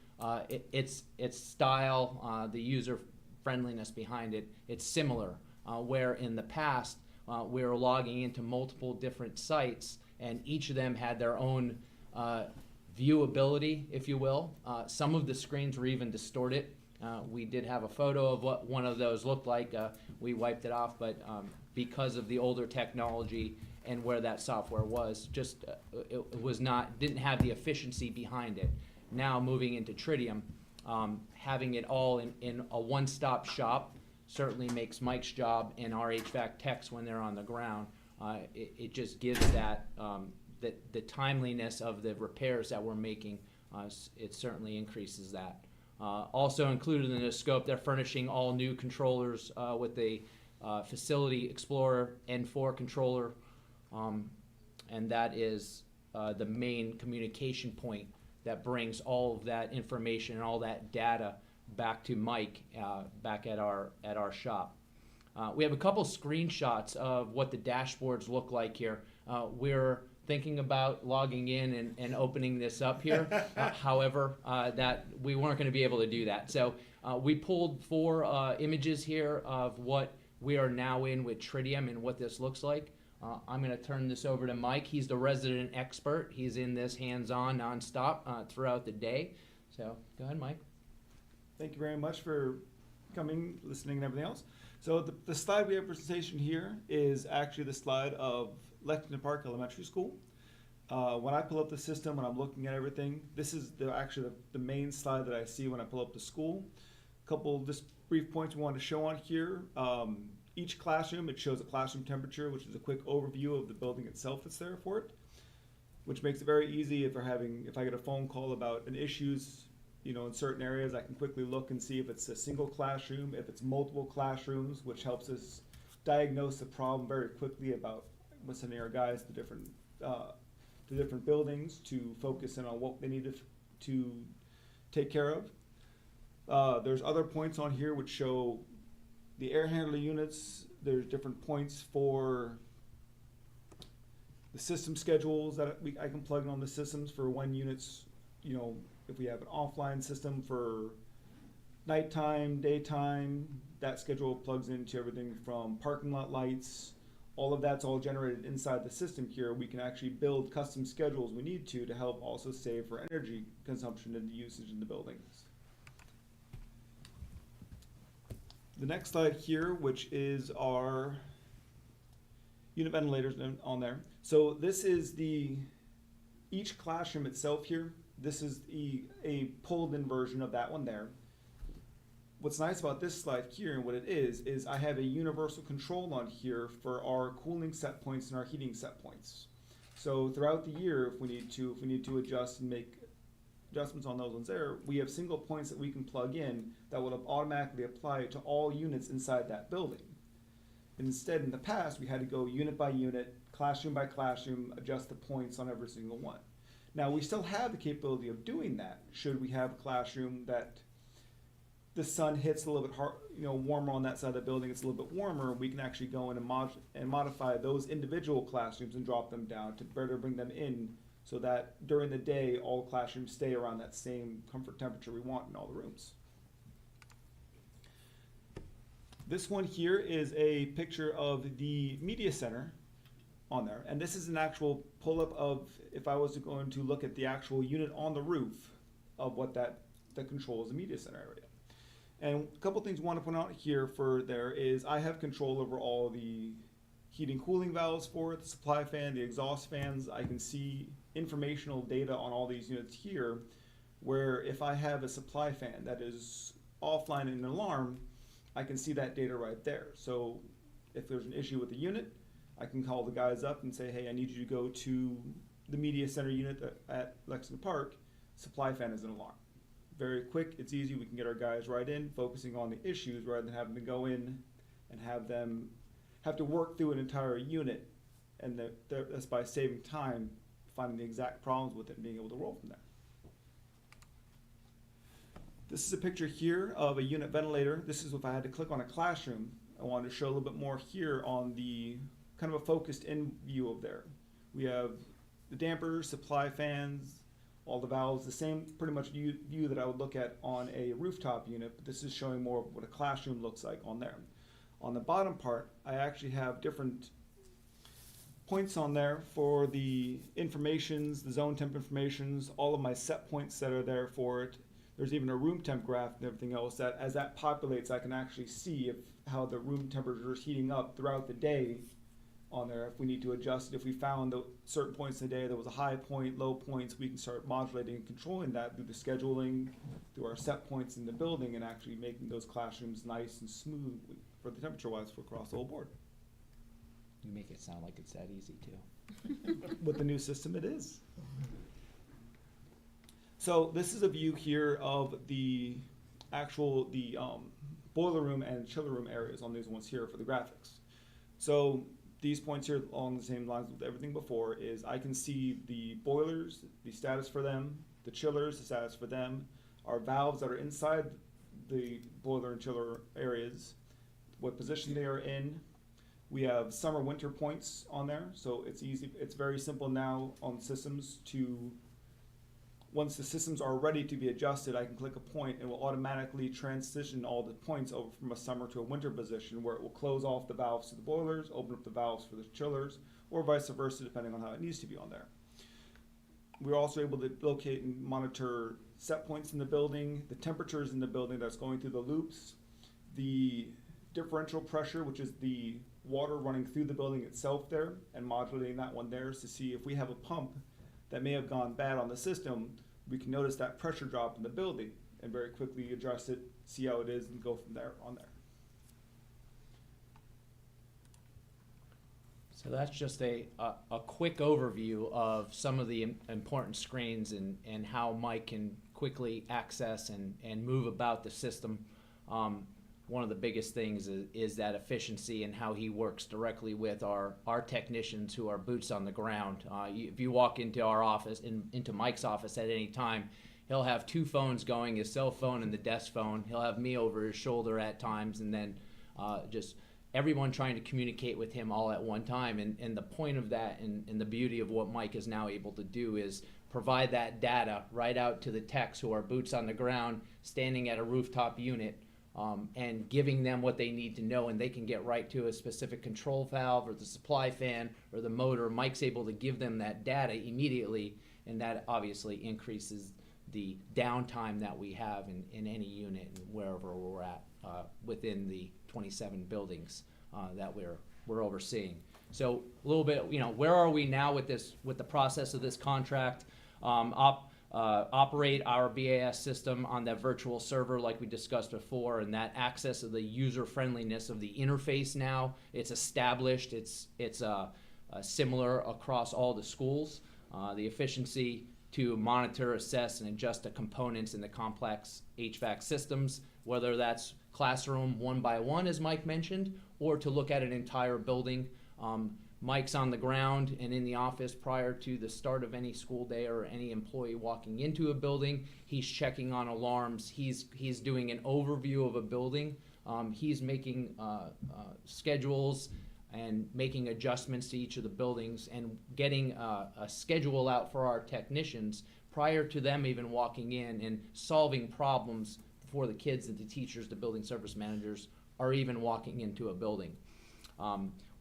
its style, the user-friendliness behind it, it's similar. Where in the past, we were logging into multiple different sites and each of them had their own viewability, if you will. Some of the screens were even distorted. We did have a photo of what one of those looked like. We wiped it off, but because of the older technology and where that software was, just it was not, didn't have the efficiency behind it. Now moving into Tritium, having it all in a one-stop shop certainly makes Mike's job and our HVAC techs when they're on the ground. It just gives that the timeliness of the repairs that we're making. It certainly increases that. Also included in the scope, they're furnishing all new controllers with a Facility Explorer N4 controller, and that is the main communication point that brings all of that information and all that data back to Mike back at our shop. We have a couple screenshots of what the dashboards look like here. We're thinking about logging in and opening this up here. However, that we weren't going to be able to do that. So we pulled 4 images here of what we are now in with Tritium and what this looks like. I'm going to turn this over to Mike. He's the resident expert. He's in this hands-on, nonstop throughout the day. So go ahead, Mike. Thank you very much for coming, listening, and everything else. So the slide we have presentation here is actually the slide of Lexington Park Elementary School. When I pull up the system, when I'm looking at everything, this is actually the main slide that I see when I pull up the school. A couple just brief points we want to show on here. Each classroom, it shows a classroom temperature, which is a quick overview of the building itself that's there for it, which makes it very easy if I get a phone call about an issues, in certain areas, I can quickly look and see if it's a single classroom, if it's multiple classrooms, which helps us diagnose the problem very quickly about sending our guys to different buildings to focus in on what they need to take care of. There's other points on here which show the air handler units. There's different points for the system schedules that I can plug in on the systems for when units, if we have an offline system for nighttime, daytime, that schedule plugs into everything from parking lot lights. All of that's all generated inside the system here. We can actually build custom schedules we need to help also save for energy consumption and the usage in the buildings. The next slide here, which is our unit ventilators on there. So this is each classroom itself here. This is a pulled-in version of that one there. What's nice about this slide here and what it is I have a universal control on here for our cooling set points and our heating set points. So throughout the year, if we need to adjust and make adjustments on those ones there, we have single points that we can plug in that will automatically apply to all units inside that building. Instead, in the past, we had to go unit by unit, classroom by classroom, adjust the points on every single one. Now, we still have the capability of doing that should we have a classroom that the sun hits a little bit hard, warmer on that side of the building, it's a little bit warmer, we can actually go in and modify those individual classrooms and drop them down to better bring them in so that during the day, all classrooms stay around that same comfort temperature we want in all the rooms. This one here is a picture of the media center on there, and this is an actual pull-up of if I was going to look at the actual unit on the roof of what that controls the media center area. And a couple things I want to point out here for there is I have control over all the heating cooling valves for it, the supply fan, the exhaust fans. I can see informational data on all these units here, where if I have a supply fan that is offline in an alarm, I can see that data right there. So if there's an issue with the unit, I can call the guys up and say, hey, I need you to go to the media center unit at Lexington Park. Supply fan is an alarm. Very quick, it's easy, we can get our guys right in, focusing on the issues rather than having to go in and have them have to work through an entire unit, and that's by saving time, finding the exact problems with it and being able to roll from there. This is a picture here of a unit ventilator. This is if I had to click on a classroom. I wanted to show a little bit more here on the kind of a focused in view of there. We have the dampers, supply fans, all the valves, the same pretty much view that I would look at on a rooftop unit, but this is showing more of what a classroom looks like on there. On the bottom part, I actually have different points on there for the informations, the zone temp informations, all of my set points that are there for it. There's even a room temp graph and everything else that as that populates, I can actually see how the room temperature is heating up throughout the day on there. If we need to adjust it, if we found the certain points in the day there was a high point, low points, we can start modulating and controlling that through the scheduling, through our set points in the building, and actually making those classrooms nice and smooth for the temperature wise for across the whole board. You make it sound like it's that easy too. With the new system, it is. So this is a view here of the actual boiler room and chiller room areas on these ones here for the graphics. So these points here along the same lines with everything before is I can see the boilers, the status for them, the chillers, the status for them, our valves that are inside the boiler and chiller areas, what position they are in. We have summer winter points on there, so it's easy. It's very simple now on systems to, once the systems are ready to be adjusted, I can click a point and it will automatically transition all the points over from a summer to a winter position, where it will close off the valves to the boilers, open up the valves for the chillers, or vice versa, depending on how it needs to be on there. We're also able to locate and monitor set points in the building, the temperatures in the building that's going through the loops, the differential pressure, which is the water running through the building itself there, and modulating that one there to see if we have a pump that may have gone bad on the system, we can notice that pressure drop in the building and very quickly adjust it, see how it is, and go from there on there. So that's just a quick overview of some of the important screens and how Mike can quickly access and move about the system. One of the biggest things is that efficiency and how he works directly with our technicians who are boots on the ground. If you walk into our office, into Mike's office at any time, he'll have two phones going, his cell phone and the desk phone. He'll have me over his shoulder at times, and then just everyone trying to communicate with him all at one time. And the point of that and the beauty of what Mike is now able to do is provide that data right out to the techs who are boots on the ground, standing at a rooftop unit, and giving them what they need to know, and they can get right to a specific control valve or the supply fan or the motor. Mike's able to give them that data immediately, and that obviously increases the downtime that we have in any unit and wherever we're at within the 27 buildings that we're overseeing. So a little bit, where are we now with the process of this contract? Operate our BAS system on that virtual server like we discussed before, and that access of the user friendliness of the interface now, it's established, it's similar across all the schools. The efficiency to monitor, assess, and adjust the components in the complex HVAC systems, whether that's classroom one by one, as Mike mentioned, or to look at an entire building. Mike's on the ground and in the office prior to the start of any school day or any employee walking into a building. He's checking on alarms. He's doing an overview of a building. He's making schedules and making adjustments to each of the buildings and getting a schedule out for our technicians prior to them even walking in and solving problems before the kids and the teachers, the building service managers, are even walking into a building.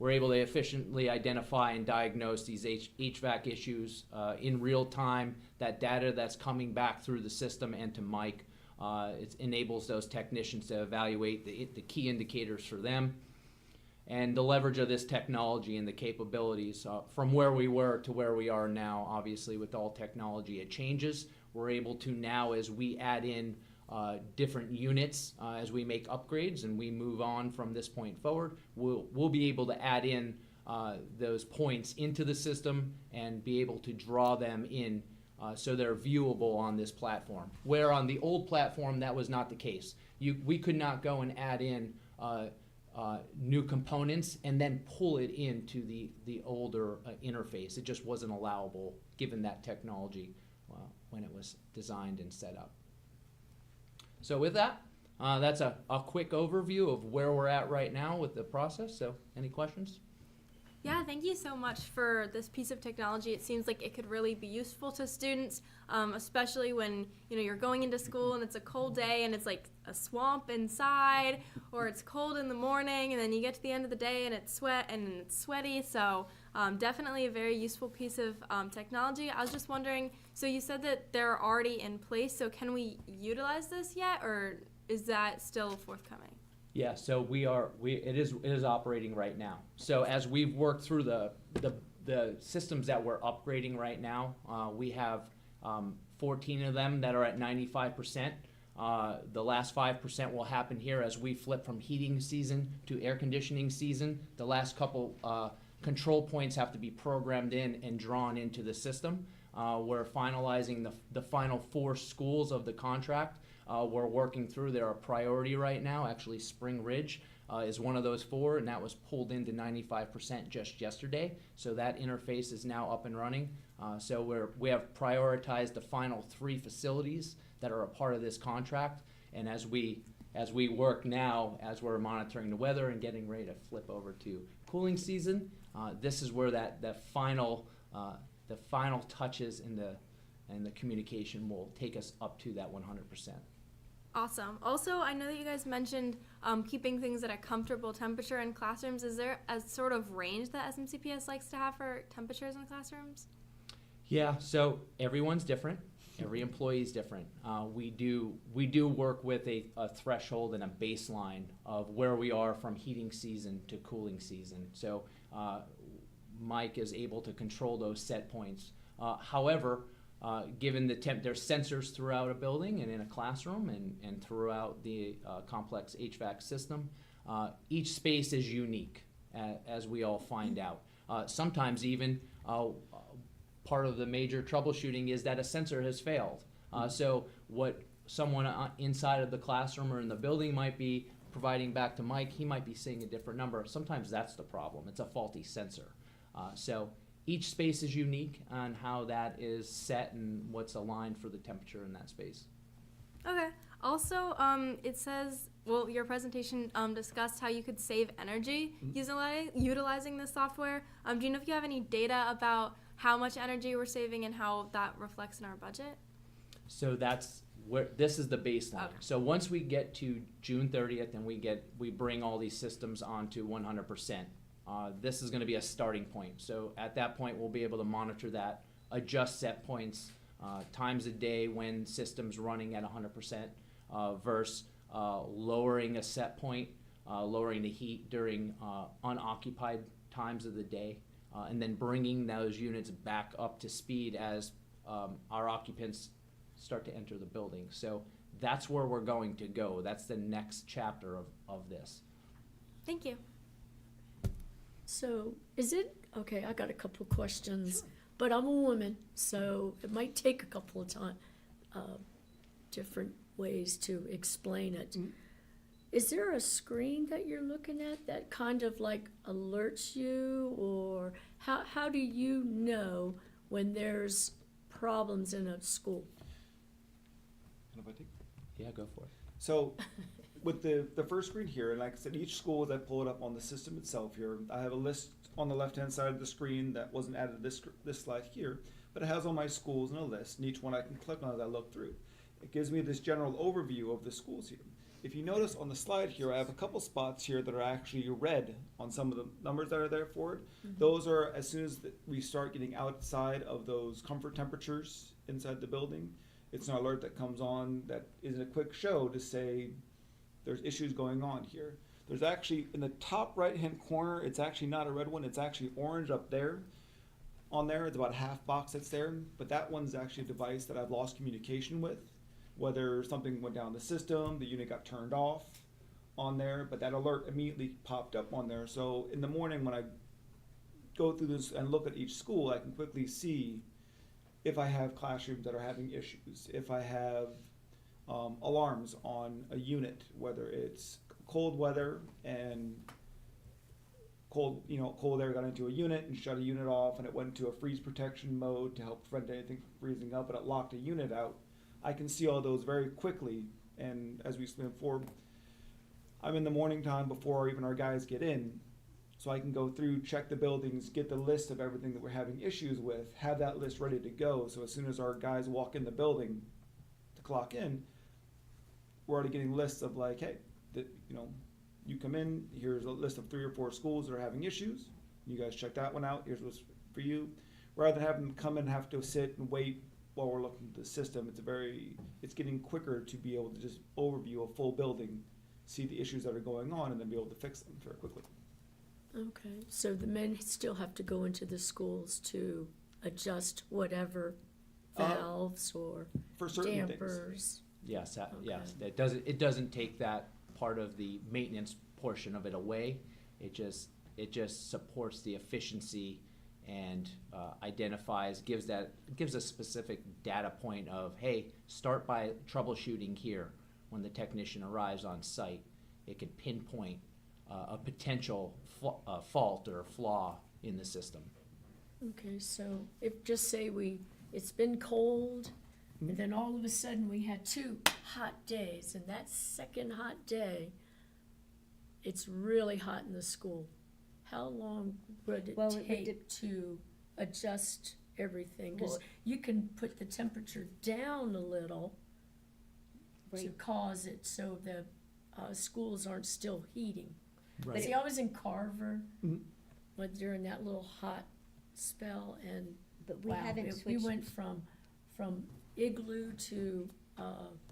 We're able to efficiently identify and diagnose these HVAC issues in real time, that data that's coming back through the system and to Mike. It enables those technicians to evaluate the key indicators for them. And the leverage of this technology and the capabilities from where we were to where we are now, obviously with all technology, it changes. We're able to now, as we add in different units, as we make upgrades and we move on from this point forward, we'll be able to add in those points into the system and be able to draw them in so they're viewable on this platform. Where on the old platform, that was not the case. We could not go and add in new components and then pull it into the older interface. It just wasn't allowable given that technology when it was designed and set up. So with that, that's a quick overview of where we're at right now with the process. So any questions? Yeah, thank you so much for this piece of technology. It seems like it could really be useful to students, especially when you're going into school and it's a cold day and it's like a swamp inside, or it's cold in the morning and then you get to the end of the day and it's sweaty. So definitely a very useful piece of technology. I was just wondering, so you said that they're already in place. So can we utilize this yet, or is that still forthcoming? Yeah, so it is operating right now. So as we've worked through the systems that we're upgrading right now, we have 14 of them that are at 95%. The last 5% will happen here as we flip from heating season to air conditioning season. The last couple control points have to be programmed in and drawn into the system. We're finalizing the final 4 schools of the contract. We're working through. They're a priority right now. Actually, Spring Ridge is one of those 4, and that was pulled into 95% just yesterday. So that interface is now up and running. So we have prioritized the final 3 facilities that are a part of this contract. And as we work now, as we're monitoring the weather and getting ready to flip over to cooling season, this is where the final touches in the communication will take us up to that 100%. Awesome. Also, I know that you guys mentioned keeping things at a comfortable temperature in classrooms. Is there a sort of range that SMCPS likes to have for temperatures in classrooms? Yeah, so everyone's different. Every employee is different. We do work with a threshold and a baseline of where we are from heating season to cooling season. So Mike is able to control those set points. However, given there's sensors throughout a building and in a classroom and throughout the complex HVAC system, each space is unique, as we all find out. Sometimes even part of the major troubleshooting is that a sensor has failed. So what someone inside of the classroom or in the building might be providing back to Mike, he might be seeing a different number. Sometimes that's the problem. It's a faulty sensor. So each space is unique on how that is set and what's aligned for the temperature in that space. Okay. Also, it says, your presentation discussed how you could save energy utilizing this software. Do you know if you have any data about how much energy we're saving and how that reflects in our budget? So this is the baseline. Okay. So once we get to June 30th and we bring all these systems onto 100%. This is going to be a starting point. So at that point, we'll be able to monitor that, adjust set points, times a day when system's running at 100% versus lowering a set point, lowering the heat during unoccupied times of the day, and then bringing those units back up to speed as our occupants start to enter the building. So that's where we're going to go. That's the next chapter of this. Thank you. So okay, I got a couple of questions, but I'm a woman, so it might take a couple of different ways to explain it. Mm-hmm. Is there a screen that you're looking at that kind of like alerts you, or how do you know when there's problems in a school? Yeah, go for it. So with the first screen here, and like I said, each school, as I pull it up on the system itself here, I have a list on the left-hand side of the screen that wasn't added to this slide here, but it has all my schools in a list, and each one I can click on as I look through. It gives me this general overview of the schools here. If you notice on the slide here, I have a couple spots here that are actually red on some of the numbers that are there for it. Mm-hmm. Those are as soon as we start getting outside of those comfort temperatures inside the building, It's an alert that comes on that is a quick show to say there's issues going on here. There's actually, in the top right-hand corner, it's actually not a red one, it's actually orange up there. On there, it's about a half box that's there, but that one's actually a device that I've lost communication with, whether something went down the system, the unit got turned off on there, but that alert immediately popped up on there. So in the morning when I go through this and look at each school, I can quickly see if I have classrooms that are having issues, if I have alarms on a unit, whether it's cold weather and cold air got into a unit and shut a unit off, and it went into a freeze protection mode to help prevent anything from freezing up, and it locked a unit out. I can see all those very quickly, and as we explained before, I'm in the morning time before even our guys get in, so I can go through, check the buildings, get the list of everything that we're having issues with, have that list ready to go, so as soon as our guys walk in the building to clock in, we're already getting lists of like, hey, you come in, here's a list of 3 or 4 schools that are having issues, you guys check that one out, here's what's for you. Rather than having them come in and have to sit and wait while we're looking at the system, it's getting quicker to be able to just overview a full building, see the issues that are going on, and then be able to fix them very quickly. Okay, so the men still have to go into the schools to adjust whatever valves or for certain dampers? things. Yes, Okay. yes. It doesn't take that part of the maintenance portion of it away. It just supports the efficiency and gives a specific data point of, hey, start by troubleshooting here. When the technician arrives on site, it can pinpoint a potential fault or flaw in the system. Okay, so if just say it's been cold, and then all of a sudden we had 2 hot days, and that second hot day, it's really hot in the school. How long would it take to adjust everything? Because you can put the temperature down a little to cause it so the schools aren't still heating. Right. See, I was in Carver during that little hot spell, and But we haven't we switched. went from Igloo to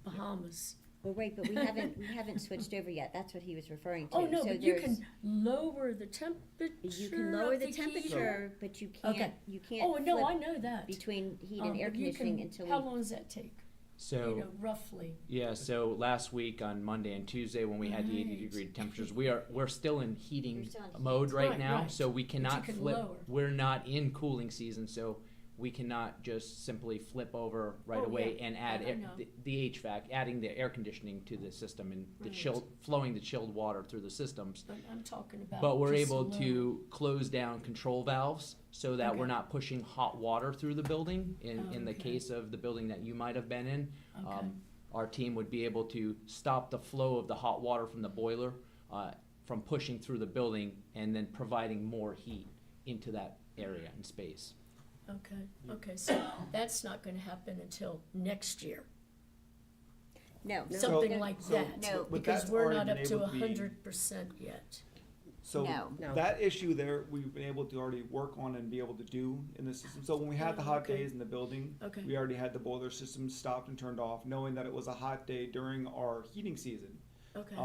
Bahamas. Well, right, but we haven't switched over yet. That's what he was referring to. Oh, no, So but you there's- can lower the temperature. You can lower of the heater. temperature, but you can't. Okay. You can't. Oh, no, flip I know that. between heat and air But you conditioning can- until How we. long does that take? So Roughly. yeah, so last week on Monday and Tuesday when we had the 80-degree temperatures, we're still in heating You're still in heat. mode right Right, now, right. so we cannot can flip. lower. We're not in cooling season, so we cannot just simply flip over right Oh, away yeah. and add I know. the HVAC, adding the air conditioning to the system and Right. flowing the chilled water through the systems. But I'm talking about. But we're just able lower. to close down control valves so that we're Okay. not pushing hot water through the building. In the Okay. case of the building that you might have been in, Okay. our team would be able to stop the flow of the hot water from the boiler from pushing through the building and then providing more heat into that area and space. Okay, so that's not gonna happen until next year, No. something like that. No. But Because that's we're already not been up to able to be- 100% yet. So No. that issue there, we've been able to already work on and be able to do in the system. So when we had the hot Okay. days in the building, Okay. we already had the boiler system stopped and turned off, knowing that it was a hot day during our heating season. Okay,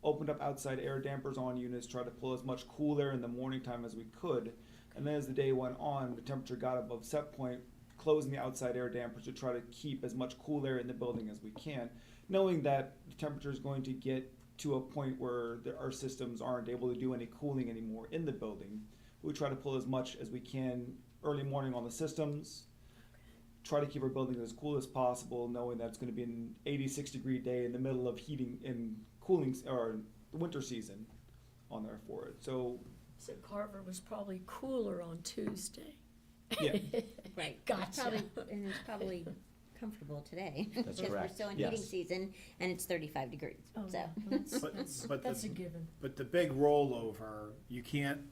Opened up outside air dampers on units, tried to pull as much cool air in the morning time as we could. And then as the day went on, the temperature got above set point, closing the outside air dampers to try to keep as much cool air in the building as we can, knowing that the temperature is going to get to a point where our systems aren't able to do any cooling anymore in the building. We try to pull as much as we can early morning on the systems, try to keep our buildings as cool as possible, knowing that it's going to be an 86-degree day in the middle of heating and cooling or the winter season on there for it. So so Carver was probably cooler on Tuesday. yeah, Right. It's Gotcha. it's probably comfortable today. That's Because we're correct. still in Yes. heating season and it's 35 degrees. Oh, So. yeah, that's, But- that's, but that's the- a given. But the big rollover, you can't,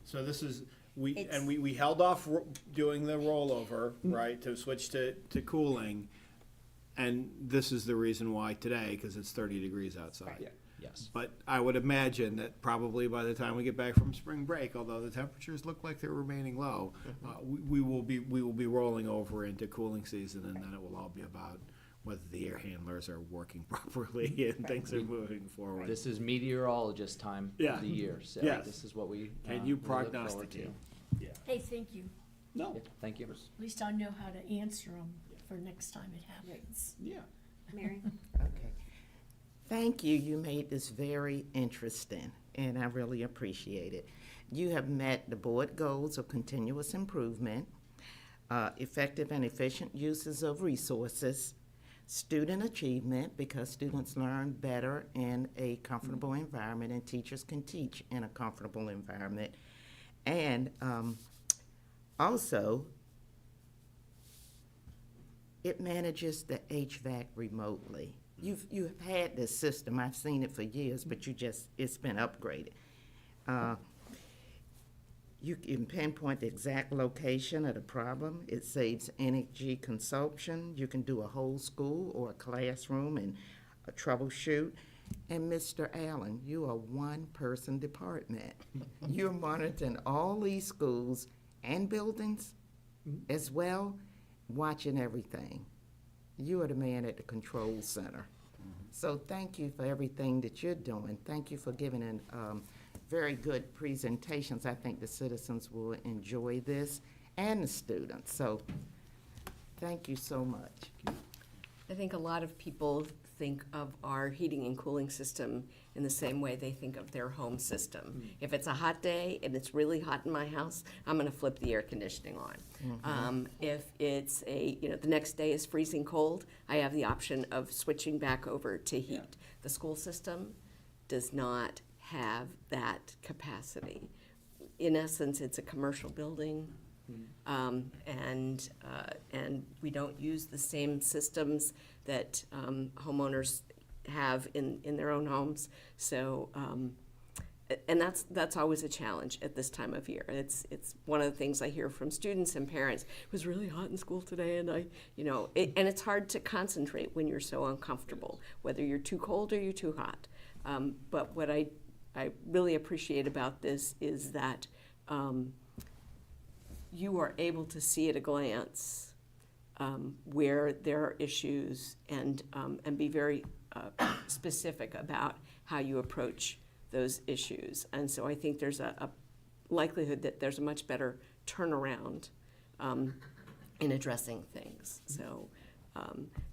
so this is, It's- we held off doing the rollover, right, to switch to cooling. And this is the reason why today, because it's 30 degrees outside. Yeah. Yes. But I would imagine that probably by the time we get back from spring break, although the temperatures look like they're remaining low, we will be rolling over into cooling season, and then it will all be about whether the air handlers are working properly and things are moving forward. This is meteorologist time of the year, so Yes. this is what we Can you we look forward prognosticate? to. Yeah. Hey, thank you. No. Yeah, thank you. At least I know how to answer them for next time it happens. Yeah. Mary? Okay. Thank you. You made this very interesting, and I really appreciate it. You have met the board goals of continuous improvement, effective and efficient uses of resources, student achievement, because students learn better in a comfortable environment and teachers can teach in a comfortable environment. And also, it manages the HVAC remotely. You've had this system, I've seen it for years, but it's been upgraded. You can pinpoint the exact location of the problem. It saves energy consumption. You can do a whole school or a classroom and a troubleshoot. And Mr. Allen, you are one-person department. You're monitoring all these schools and buildings as well, watching everything. You are the man at the control center. So thank you for everything that you're doing. Thank you for giving an very good presentations. I think the citizens will enjoy this, and the students. So thank you so much. I think a lot of people think of our heating and cooling system in the same way they think of their home system. If it's a hot day and it's really hot in my house, I'm gonna flip the air conditioning on. If it's the next day is freezing cold, I have the option of switching back over to heat. Yeah. The school system does not have that capacity. In essence, it's a commercial building. And we don't use the same systems that homeowners have in their own homes. So, and that's always a challenge at this time of year. It's one of the things I hear from students and parents. It was really hot in school today, and and it's hard to concentrate when you're so uncomfortable, whether you're too cold or you're too hot. But what I really appreciate about this is that you are able to see at a glance where there are issues and be very specific about how you approach those issues. And so I think there's a likelihood that there's a much better turnaround in addressing things. So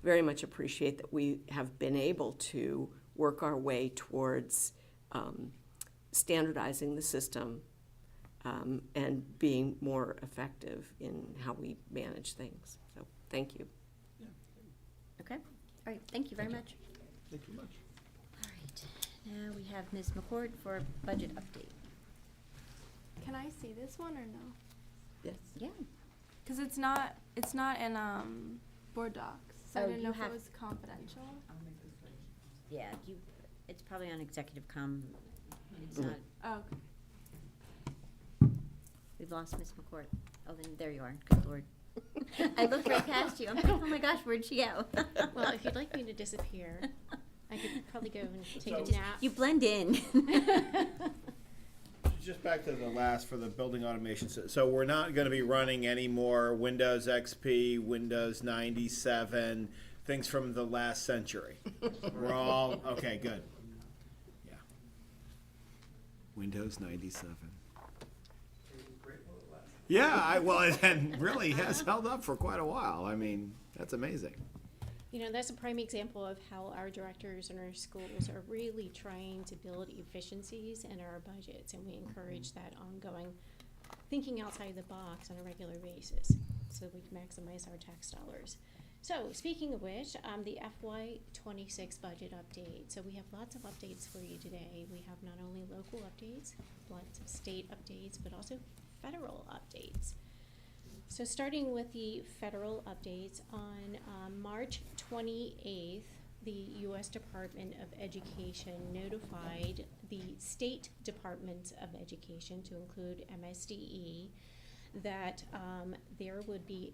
very much appreciate that we have been able to work our way towards standardizing the system and being more effective in how we manage things. So, thank you. Okay, all right, thank you very much. Thank you much. All right, now we have Ms. McCord for budget update. Can I see this one or no? Yes. Yeah. Because it's not in board docs, so I Oh, didn't know you if have- it was confidential. Yeah, it's probably on executive comm. It's not, Oh, okay. we've lost Ms. McCord. Oh, then, there you are, good lord. I looked right past you, I'm like, oh my gosh, where'd she go? Well, if you'd like me to disappear, I could probably go and take a Just- nap. You blend in. Just back to the last for the building automation. So we're not going to be running any more Windows XP, Windows 97, things from the last century. We're all, okay, good. Yeah. Windows 97. Yeah, well, it really has held up for quite a while. I mean, that's amazing. You know, that's a prime example of how our directors and our schools are really trying to build efficiencies in our budgets, and we encourage that ongoing thinking outside the box on a regular basis so we can maximize our tax dollars. So, speaking of which, the FY26 budget update. So we have lots of updates for you today. We have not only local updates, lots of state updates, but also federal updates. So starting with the federal updates, on March 28th, the U.S. Department of Education notified the state departments of education, to include MSDE, that there would be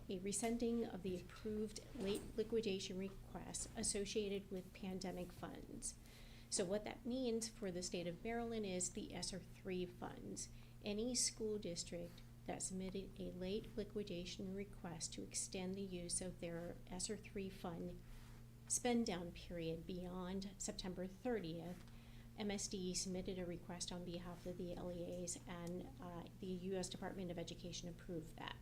a rescinding of the approved late liquidation requests associated with pandemic funds. So what that means for the state of Maryland is the ESSER 3 funds. Any school district that submitted a late liquidation request to extend the use of their ESSER 3 fund spend down period beyond September 30th, MSD submitted a request on behalf of the LEAs, and the U.S. Department of Education approved that.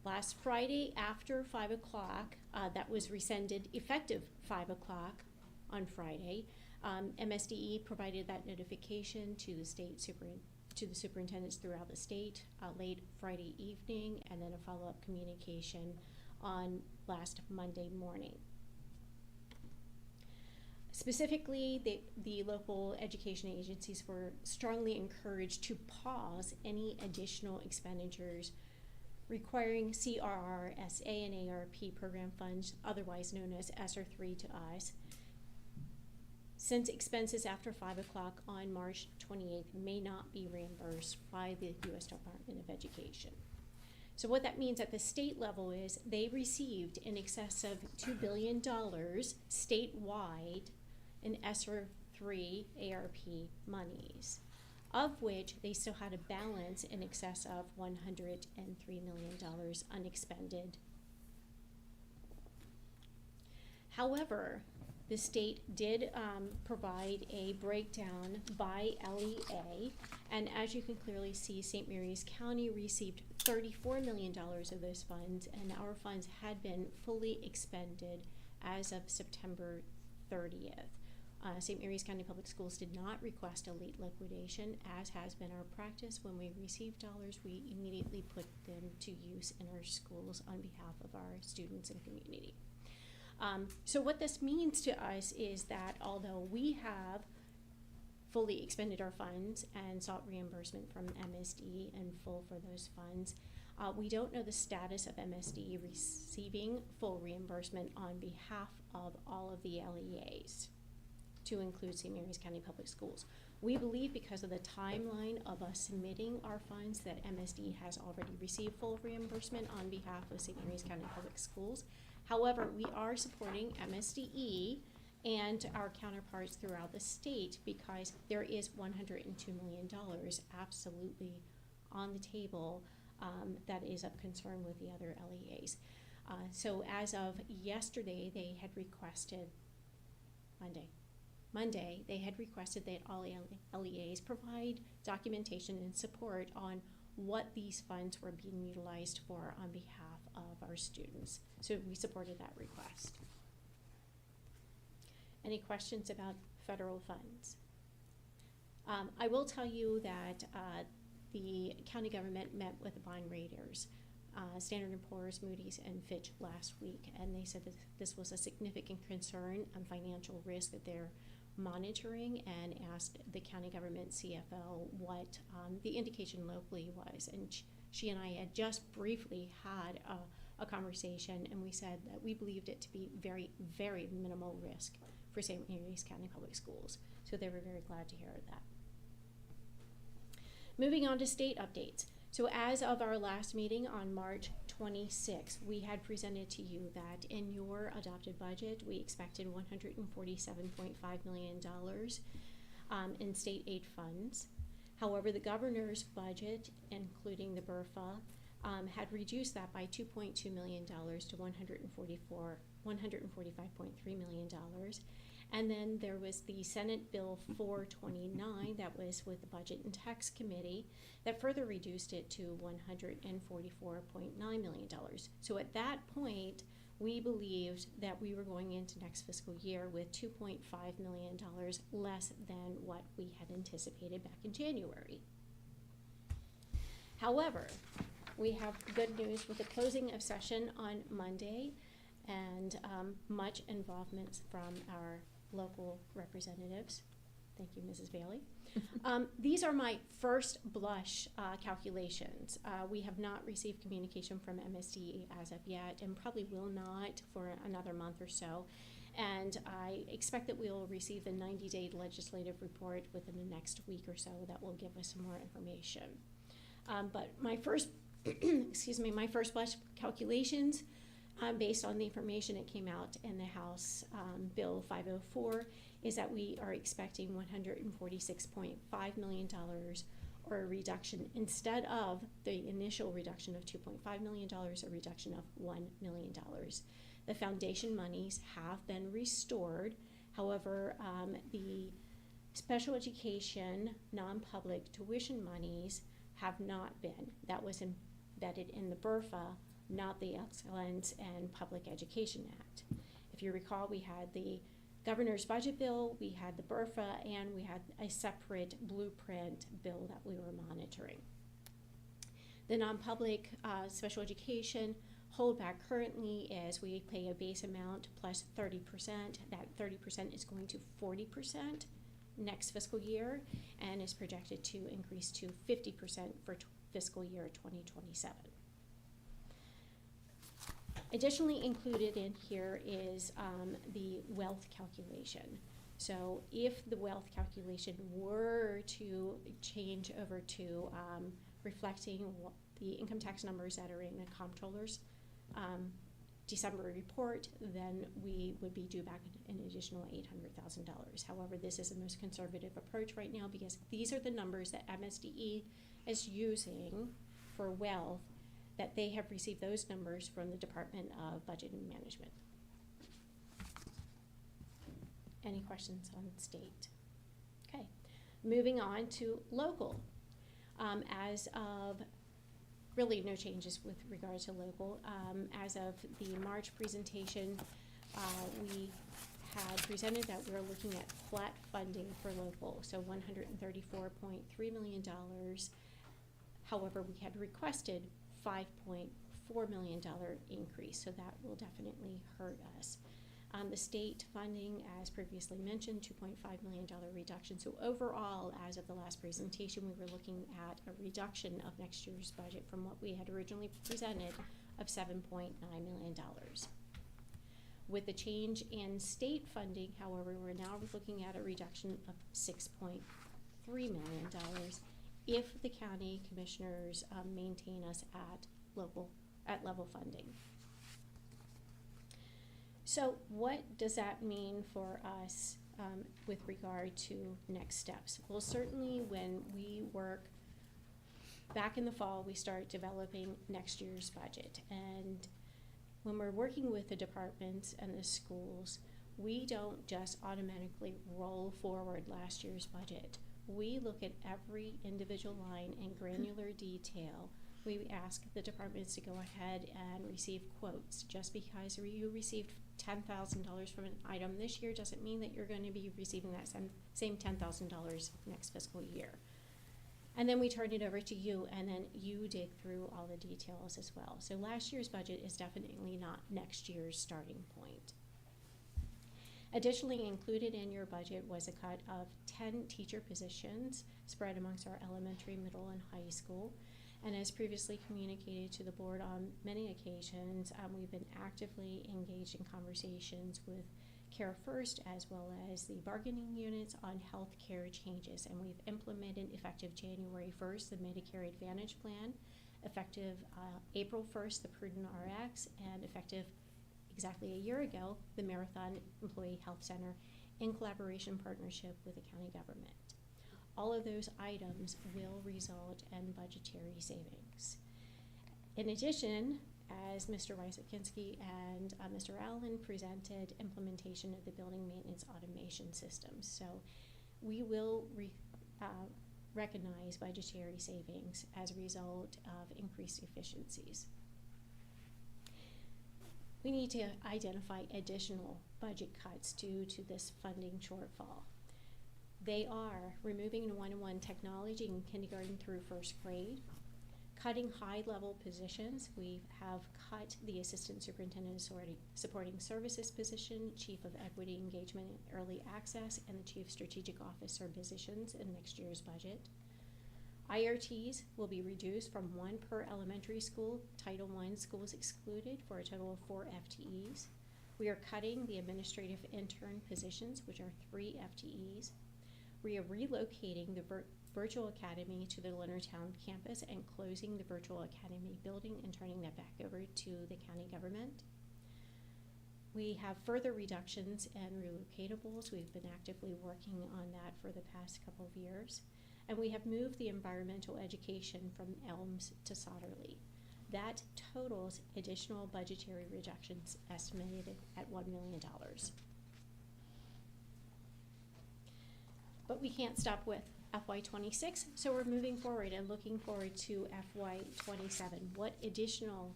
Last Friday after 5 o'clock, that was rescinded effective 5 o'clock on Friday. MSDE provided that notification to the superintendents throughout the state late Friday evening, and then a follow-up communication on last Monday morning. Specifically, the local education agencies were strongly encouraged to pause any additional expenditures requiring CRR, SA, and ARP program funds, otherwise known as ESSER 3 to us, since expenses after 5 o'clock on March 28th may not be reimbursed by the U.S. Department of Education. So what that means at the state level is they received in excess of $2 billion statewide in ESSER 3 ARP monies, of which they still had a balance in excess of $103 million unexpended. However, the state did provide a breakdown by LEA, and as you can clearly see, St. Mary's County received $34 million of those funds, and our funds had been fully expended as of September 30th. St. Mary's County Public Schools did not request a late liquidation, as has been our practice. When we receive dollars, we immediately put them to use in our schools on behalf of our students and community. So what this means to us is that although we have fully expended our funds and sought reimbursement from MSD in full for those funds, we don't know the status of MSD receiving full reimbursement on behalf of all of the LEAs, to include St. Mary's County Public Schools. We believe because of the timeline of us submitting our funds that MSD has already received full reimbursement on behalf of St. Mary's County Public Schools. However, we are supporting MSDE and our counterparts throughout the state because there is $102 million absolutely on the table that is of concern with the other LEAs. So as of yesterday, they had requested, Monday, they had requested that all LEAs provide documentation and support on what these funds were being utilized for on behalf of our students. So we supported that request. Any questions about federal funds? I will tell you that the county government met with the bond raters, Standard & Poor's, Moody's, and Fitch last week, and they said that this was a significant concern on financial risk that they're monitoring, and asked the county government CFO what the indication locally was. And she and I had just briefly had a conversation, and we said that we believed it to be very, very minimal risk for St. Mary's County Public Schools. So they were very glad to hear that. Moving on to state updates. So as of our last meeting on March 26th, we had presented to you that in your adopted budget, we expected $147.5 million in state aid funds. However, the governor's budget, including the BRFA, had reduced that by $2.2 million to $145.3 million. And then there was the Senate Bill 429 that was with the Budget and Tax Committee that further reduced it to $144.9 million. So at that point, we believed that we were going into next fiscal year with $2.5 million less than what we had anticipated back in January. However, we have good news with the closing of session on Monday and much involvement from our local representatives. Thank you, Mrs. Bailey. These are my first blush calculations. We have not received communication from MSD as of yet, and probably will not for another month or so. And I expect that we will receive the 90-day legislative report within the next week or so that will give us some more information. But my first, my first blush calculations based on the information that came out in the House Bill 504, is that we are expecting $146.5 million, or a reduction instead of the initial reduction of $2.5 million, a reduction of $1 million. The foundation monies have been restored. However, the special education non-public tuition monies have not been. That was embedded in the BRFA, not the Excellence and Public Education Act. If you recall, we had the governor's budget bill, we had the BRFA, and we had a separate blueprint bill that we were monitoring. The non-public special education holdback currently is we pay a base amount plus 30%. That 30% is going to 40% next fiscal year and is projected to increase to 50% for fiscal year 2027. Additionally included in here is the wealth calculation. So if the wealth calculation were to change over to reflecting the income tax numbers that are in the comptroller's December report, then we would be due back an additional $800,000. However, this is the most conservative approach right now because these are the numbers that MSDE is using for wealth, that they have received those numbers from the Department of Budget and Management. Any questions on state? Okay, moving on to local. As of, really no changes with regards to local. As of the March presentation, we had presented that we're looking at flat funding for local, so $134.3 million. However, we had requested $5.4 million increase, so that will definitely hurt us. The state funding, as previously mentioned, $2.5 million reduction. So overall, as of the last presentation, we were looking at a reduction of next year's budget from what we had originally presented of $7.9 million. With the change in state funding, however, we're now looking at a reduction of $6.3 million if the county commissioners maintain us at level funding. So what does that mean for us with regard to next steps? Well, certainly when we work back in the fall, we start developing next year's budget. And when we're working with the departments and the schools, we don't just automatically roll forward last year's budget. We look at every individual line in granular detail. We ask the departments to go ahead and receive quotes. Just because you received $10,000 from an item this year doesn't mean that you're going to be receiving that same $10,000 next fiscal year. And then we turn it over to you, and then you dig through all the details as well. So last year's budget is definitely not next year's starting point. Additionally included in your budget was a cut of 10 teacher positions spread amongst our elementary, middle, and high school. And as previously communicated to the board on many occasions, we've been actively engaged in conversations with Care First as well as the bargaining units on health care changes. And we've implemented effective January 1st the Medicare Advantage Plan, effective April 1st the Prudent RX, and effective exactly a year ago the Marathon Employee Health Center in collaboration partnership with the county government. All of those items will result in budgetary savings. In addition, as Mr. Wysokinski and Mr. Allen presented, implementation of the building maintenance automation systems. So we will recognize budgetary savings as a result of increased efficiencies. We need to identify additional budget cuts due to this funding shortfall. They are removing one-on-one technology in kindergarten through first grade, cutting high-level positions. We have cut the assistant superintendent supporting services position, chief of equity engagement and early access, and the chief strategic officer positions in next year's budget. IRTs will be reduced from 1 per elementary school, Title I schools excluded, for a total of 4 FTEs. We are cutting the administrative intern positions, which are 3 FTEs. We are relocating the virtual academy to the Leonardtown campus and closing the virtual academy building and turning that back over to the county government. We have further reductions in relocatables. We've been actively working on that for the past couple of years. And we have moved the environmental education from Elms to Solderly. That totals additional budgetary reductions estimated at $1 million. But we can't stop with FY26, so we're moving forward and looking forward to FY27. What additional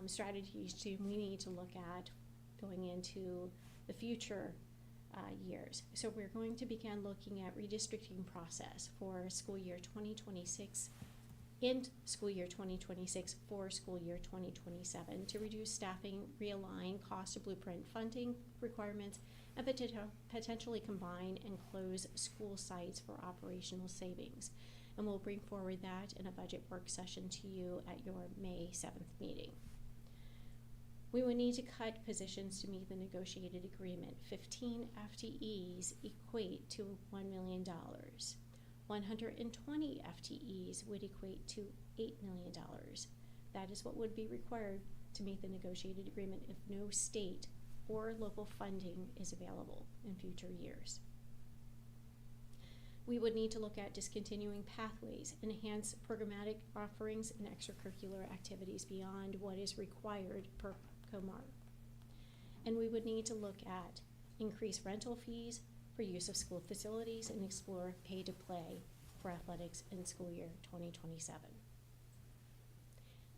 strategies do we need to look at going into the future years? So we're going to begin looking at redistricting process for school year 2026 in school year 2026 for school year 2027 to reduce staffing, realign cost of blueprint funding requirements, and potentially combine and close school sites for operational savings. And we'll bring forward that in a budget work session to you at your May 7th meeting. We will need to cut positions to meet the negotiated agreement. 15 FTEs equate to $1 million. 120 FTEs would equate to $8 million. That is what would be required to meet the negotiated agreement if no state or local funding is available in future years. We would need to look at discontinuing pathways, enhance programmatic offerings and extracurricular activities beyond what is required per COMAR. And we would need to look at increased rental fees for use of school facilities and explore pay to play for athletics in school year 2027.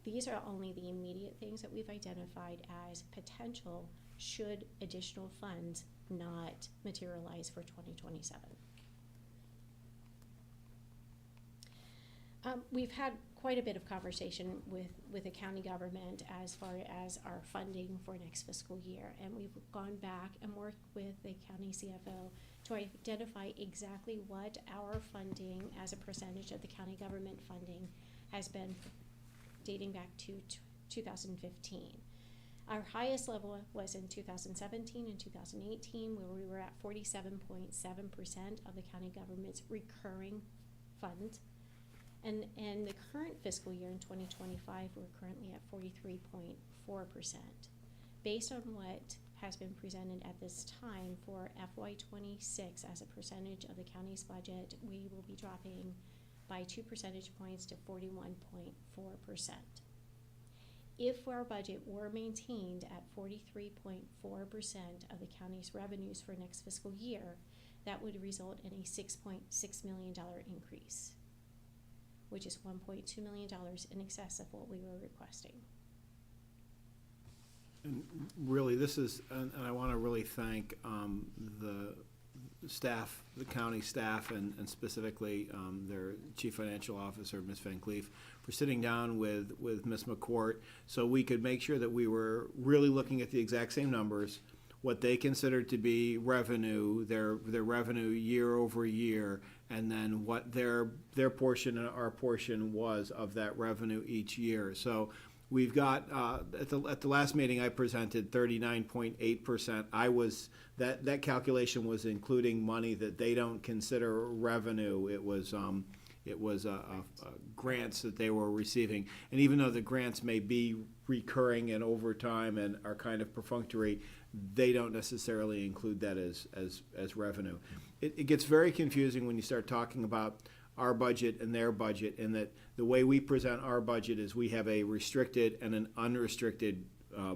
These are only the immediate things that we've identified as potential should additional funds not materialize for 2027. We've had quite a bit of conversation with the county government as far as our funding for next fiscal year, and we've gone back and worked with the county CFO to identify exactly what our funding as a percentage of the county government funding has been dating back to 2015. Our highest level was in 2017 and 2018, where we were at 47.7% of the county government's recurring fund. And in the current fiscal year in 2025, we're currently at 43.4%. Based on what has been presented at this time for FY26 as a percentage of the county's budget, we will be dropping by 2 percentage points to 41.4%. If our budget were maintained at 43.4% of the county's revenues for next fiscal year, that would result in a $6.6 million increase, which is $1.2 million in excess of what we were requesting. And really, this is, and I want to really thank the staff, the county staff, and specifically their chief financial officer, Ms. Van Cleef, for sitting down with Ms. McCourt so we could make sure that we were really looking at the exact same numbers, what they considered to be revenue, their revenue year over year, and then what their portion and our portion was of that revenue each year. So we've got at the last meeting I presented 39.8%. That calculation was including money that they don't consider revenue. It was grants that they were receiving, and even though the grants may be recurring and over time and are kind of perfunctory, they don't necessarily include that as revenue. It gets very confusing when you start talking about our budget and their budget, in that the way we present our budget is we have a restricted and an unrestricted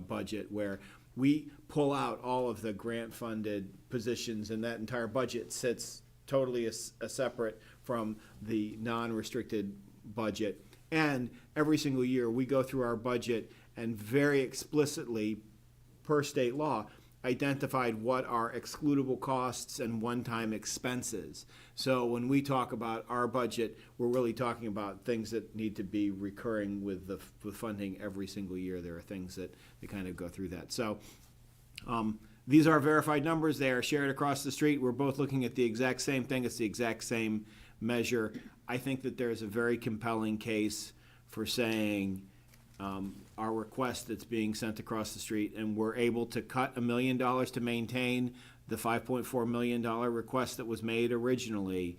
budget where we pull out all of the grant-funded positions, and that entire budget sits totally separate from the non-restricted budget. And every single year we go through our budget and very explicitly, per state law, identified what are excludable costs and one-time expenses. So when we talk about our budget, we're really talking about things that need to be recurring with funding every single year. There are things that kind of go through that. So these are verified numbers. They are shared across the street. We're both looking at the exact same thing. It's the exact same measure. I think that there's a very compelling case for saying our request that's being sent across the street, and we're able to cut $1 million to maintain the $5.4 million request that was made originally.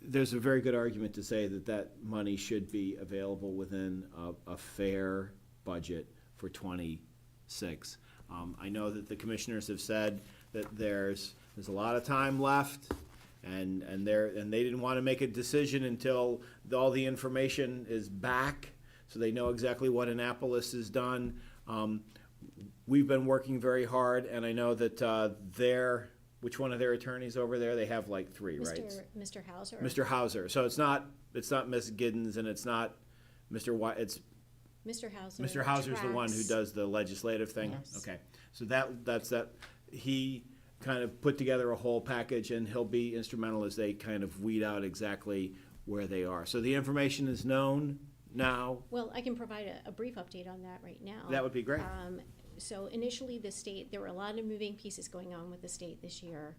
There's a very good argument to say that money should be available within a fair budget for 26. I know that the commissioners have said that there's a lot of time left, and they didn't want to make a decision until all the information is back, so they know exactly what Annapolis has done. We've been working very hard, and I know that which one of their attorneys over there? They have like three, right? Mr. Hauser. Mr. Hauser. So it's not Ms. Giddens, and it's not Mr. White. It's Mr. Hauser. Mr. Hauser's the one who tracks- does the legislative thing? Yes. Okay, so that's that. He kind of put together a whole package, and he'll be instrumental as they kind of weed out exactly where they are. So the information is known now. Well, I can provide a brief update on that right now. That would be great. So initially, the state, there were a lot of moving pieces going on with the state this year.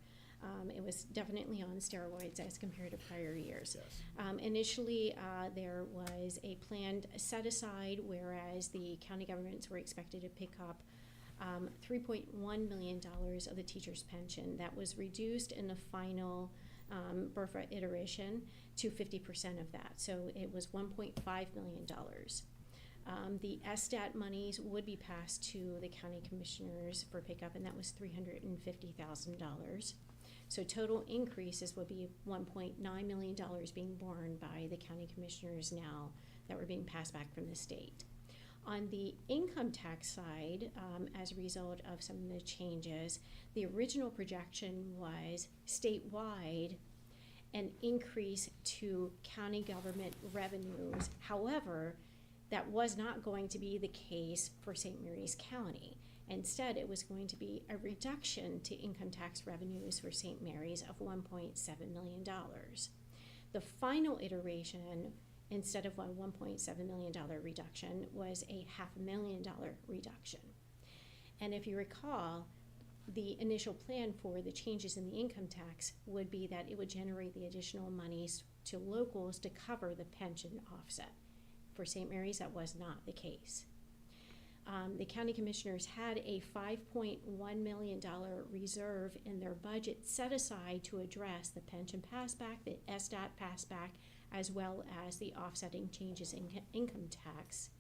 It was definitely on steroids as compared to prior years. Initially, there was a planned set aside, whereas the county governments were expected to pick up $3.1 million of the teacher's pension. That was reduced in the final BRFA iteration to 50% of that. So it was $1.5 million. The SSTAT monies would be passed to the county commissioners for pickup, and that was $350,000. So total increases would be $1.9 million being borne by the county commissioners now that were being passed back from the state. On the income tax side, as a result of some of the changes, the original projection was statewide an increase to county government revenues. However, that was not going to be the case for St. Mary's County. Instead, it was going to be a reduction to income tax revenues for St. Mary's of $1.7 million. The final iteration, instead of a $1.7 million reduction, was a $500,000 reduction. And if you recall, the initial plan for the changes in the income tax would be that it would generate the additional monies to locals to cover the pension offset. For St. Mary's, that was not the case. The county commissioners had a $5.1 million reserve in their budget set aside to address the pension passback, the SSTAT passback, as well as the offsetting changes in income tax.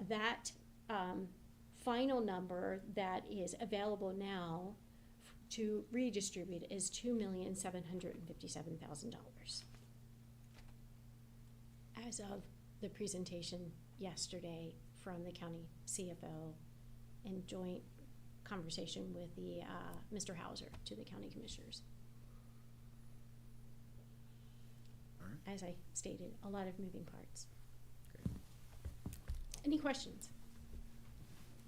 That final number that is available now to redistribute is $2,757,000 as of the presentation yesterday from the county CFO in joint conversation with the Mr. Hauser to the county commissioners. All right. As I stated, a lot of moving parts. Great. Any questions?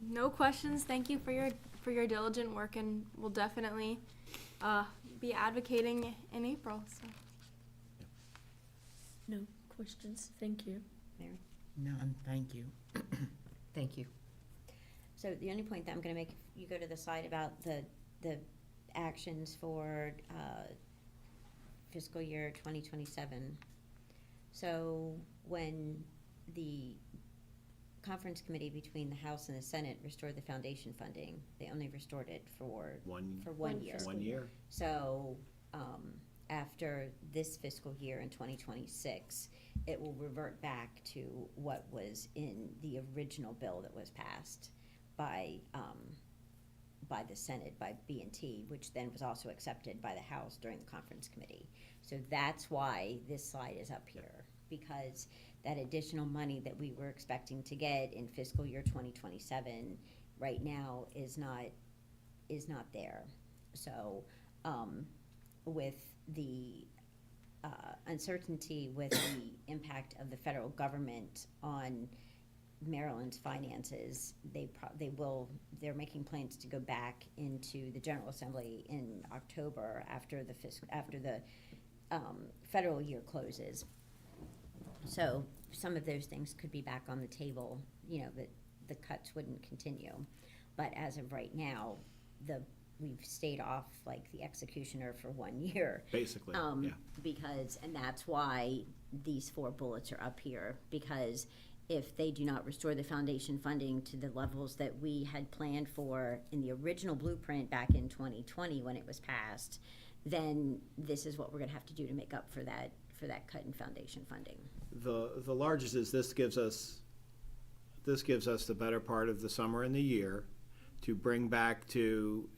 No questions. Thank you for your diligent work, and we'll definitely be advocating in April. So. No questions. Thank you. Mary? None, thank you. Thank you. So the only point that I'm going to make, you go to the slide about the actions for fiscal year 2027. So when the conference committee between the House and the Senate restored the foundation funding, they only restored it for 1 year. 1 year. So after this fiscal year in 2026, it will revert back to what was in the original bill that was passed by the Senate, by B&T, which then was also accepted by the House during the conference committee. So that's why this slide is up here, because that additional money that we were expecting to get in fiscal year 2027 right now is not there. So with the uncertainty with the impact of the federal government on Maryland's finances, they're making plans to go back into the General Assembly in October after the federal year closes. So some of those things could be back on the table, that the cuts wouldn't continue. But as of right now, we've stayed off like the executioner for 1 year. Basically, yeah. And that's why these 4 bullets are up here, because if they do not restore the foundation funding to the levels that we had planned for in the original blueprint back in 2020 when it was passed, then this is what we're gonna have to do to make up for that cut in foundation funding. The largest is this gives us the better part of the summer and the year, to bring back to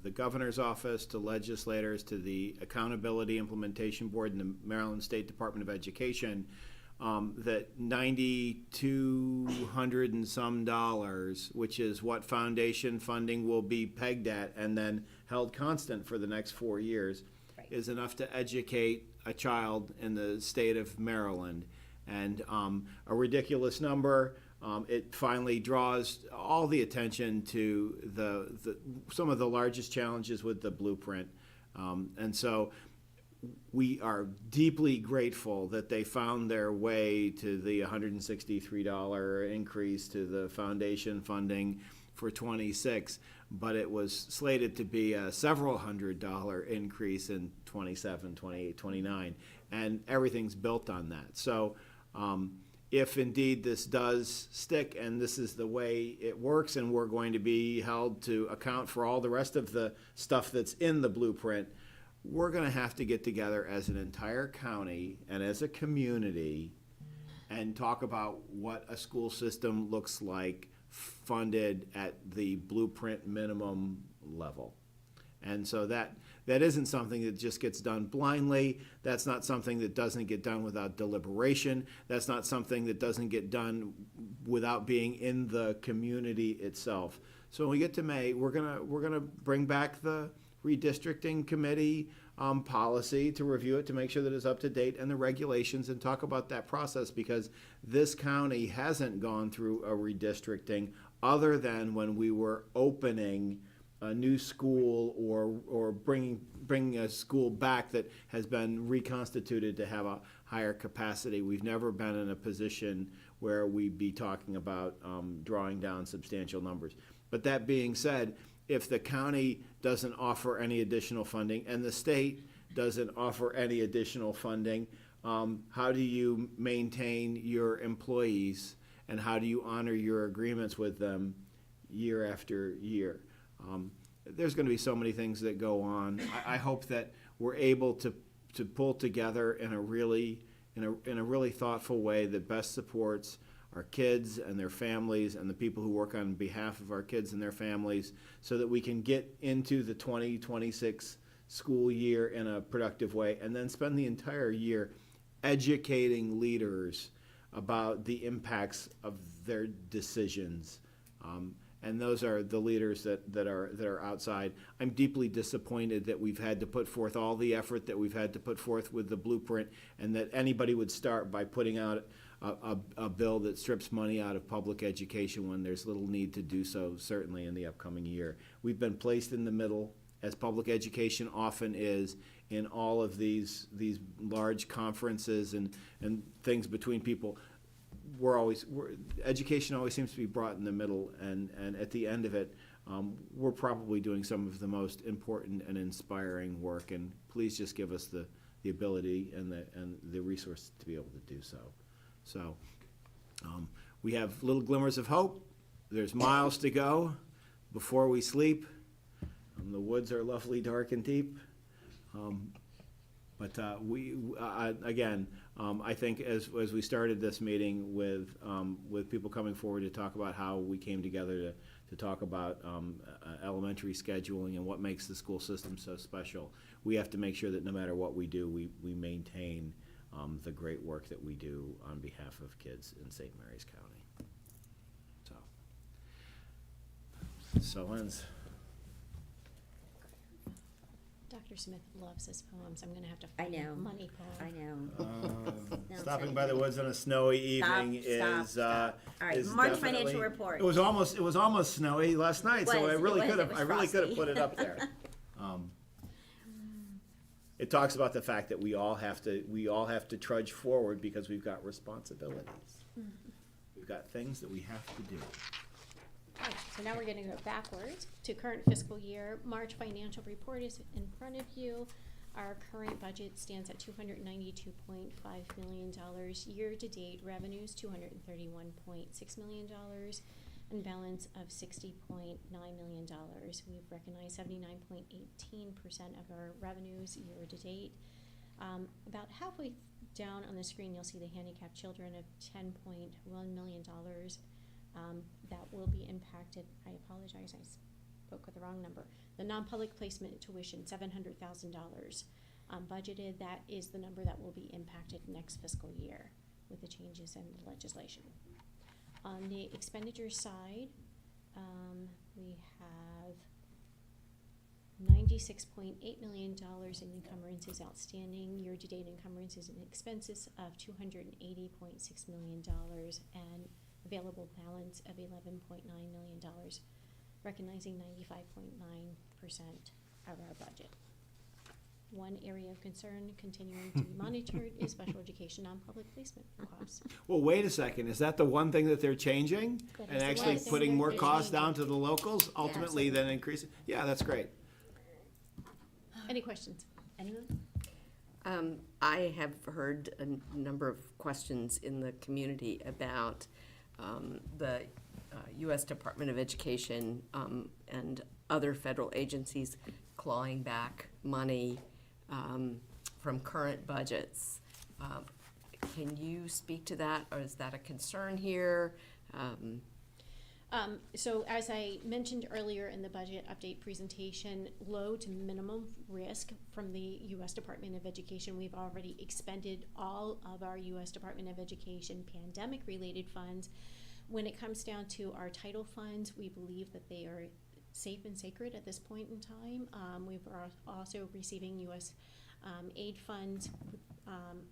the governor's office, to legislators, to the Accountability Implementation Board and the Maryland State Department of Education, that $9,200 and some dollars, which is what foundation funding will be pegged at and then held constant for the next 4 years, is enough to educate a child in the state of Maryland. And a ridiculous number. It finally draws all the attention to some of the largest challenges with the blueprint. And so we are deeply grateful that they found their way to the $163 increase to the foundation funding for 26, but it was slated to be a several $100 increase in 27, 28, 29, and everything's built on that. So if indeed this does stick and this is the way it works and we're going to be held to account for all the rest of the stuff that's in the blueprint, we're going to have to get together as an entire county and as a community and talk about what a school system looks like funded at the blueprint minimum level. And so that isn't something that just gets done blindly. That's not something that doesn't get done without deliberation. That's not something that doesn't get done without being in the community itself. So when we get to May, we're gonna bring back the redistricting committee policy to review it, to make sure that it's up to date, and the regulations, and talk about that process, because this county hasn't gone through a redistricting other than when we were opening a new school or bringing a school back that has been reconstituted to have a higher capacity. We've never been in a position where we'd be talking about drawing down substantial numbers. But that being said, if the county doesn't offer any additional funding and the state doesn't offer any additional funding, how do you maintain your employees and how do you honor your agreements with them year after year? There's going to be so many things that go on. I hope that we're able to pull together in a really thoughtful way that best supports our kids and their families and the people who work on behalf of our kids and their families, so that we can get into the 2026 school year in a productive way, and then spend the entire year educating leaders about the impacts of their decisions. And those are the leaders that are outside. I'm deeply disappointed that we've had to put forth all the effort that we've had to put forth with the blueprint, and that anybody would start by putting out a bill that strips money out of public education when there's little need to do so, certainly in the upcoming year. We've been placed in the middle, as public education often is, in all of these large conferences and things between people. Education always seems to be brought in the middle, and at the end of it, we're probably doing some of the most important and inspiring work, and please just give us the ability and the resources to be able to do so. So we have little glimmers of hope. There's miles to go before we sleep. The woods are lovely, dark, and deep. But I think as we started this meeting with people coming forward to talk about how we came together to talk about elementary scheduling and what makes the school system so special, we have to make sure that no matter what we do, we maintain the great work that we do on behalf of kids in St. Mary's County. So ends. Dr. Smith loves his poems. I'm going to have to I find know. a money poem. I know. No, Stopping it's by the woods on a snowy evening Stop. All right, is March definitely- financial report. It was almost snowy last night, so I really could have frosty. put it up there. It talks about the fact that we all have to trudge forward because we've got responsibilities. We've got things that we have to do. All right, so now we're going to go backwards to current fiscal year. March financial report is in front of you. Our current budget stands at $292.5 million. Year-to-date revenues, $231.6 million, and balance of $60.9 million. We've recognized 79.18% of our revenues year-to-date. About halfway down on the screen, you'll see the handicapped children of $10.1 million. that will be impacted. I apologize, I spoke with the wrong number. The non-public placement tuition, $700,000 budgeted. That is the number that will be impacted next fiscal year with the changes in the legislation. On the expenditure side, we have $96.8 million in encumbrances outstanding, year-to-date encumbrances and expenses of $280.6 million, and available balance of $11.9 million, recognizing 95.9% of our budget. One area of concern continuing to be monitored is special education non-public placement costs. Well, wait a second, is that the one thing that they're changing? That And is the actually one thing putting that more they're costs changing. down to the locals, ultimately then increasing? Yeah, that's great. Any questions? Anyone? I have heard a number of questions in the community about the U.S. Department of Education and other federal agencies clawing back money from current budgets. Can you speak to that, or is that a concern here? So as I mentioned earlier in the budget update presentation, low to minimum risk from the U.S. Department of Education. We've already expended all of our U.S. Department of Education pandemic-related funds. When it comes down to our title funds, we believe that they are safe and sacred at this point in time. We are also receiving U.S. Aid funds,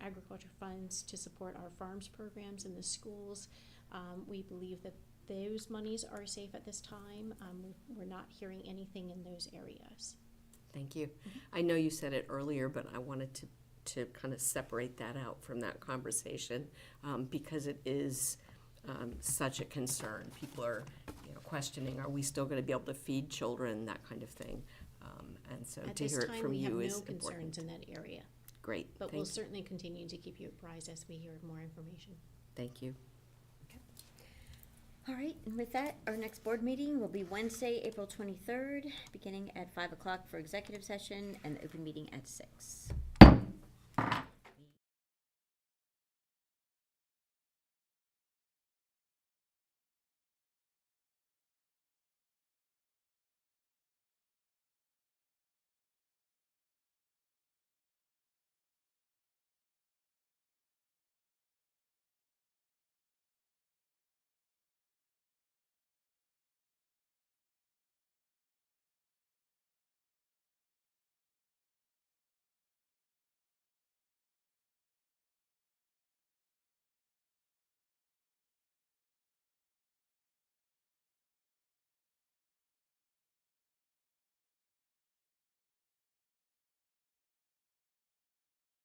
agriculture funds to support our farms programs in the schools. We believe that those monies are safe at this time. We're not hearing anything in those areas. Thank you. I know you said it earlier, but I wanted to kind of separate that out from that conversation because it is such a concern. People are questioning, are we still going to be able to feed children, that kind of thing. And so At to this hear it time, from we have you no is concerns important. in that area. Great. But Thank we'll you. certainly continue to keep you apprised as we hear more information. Thank you. All right, and with that, our next board meeting will be Wednesday, April 23rd, beginning at 5 o'clock for executive session and the open meeting at 6.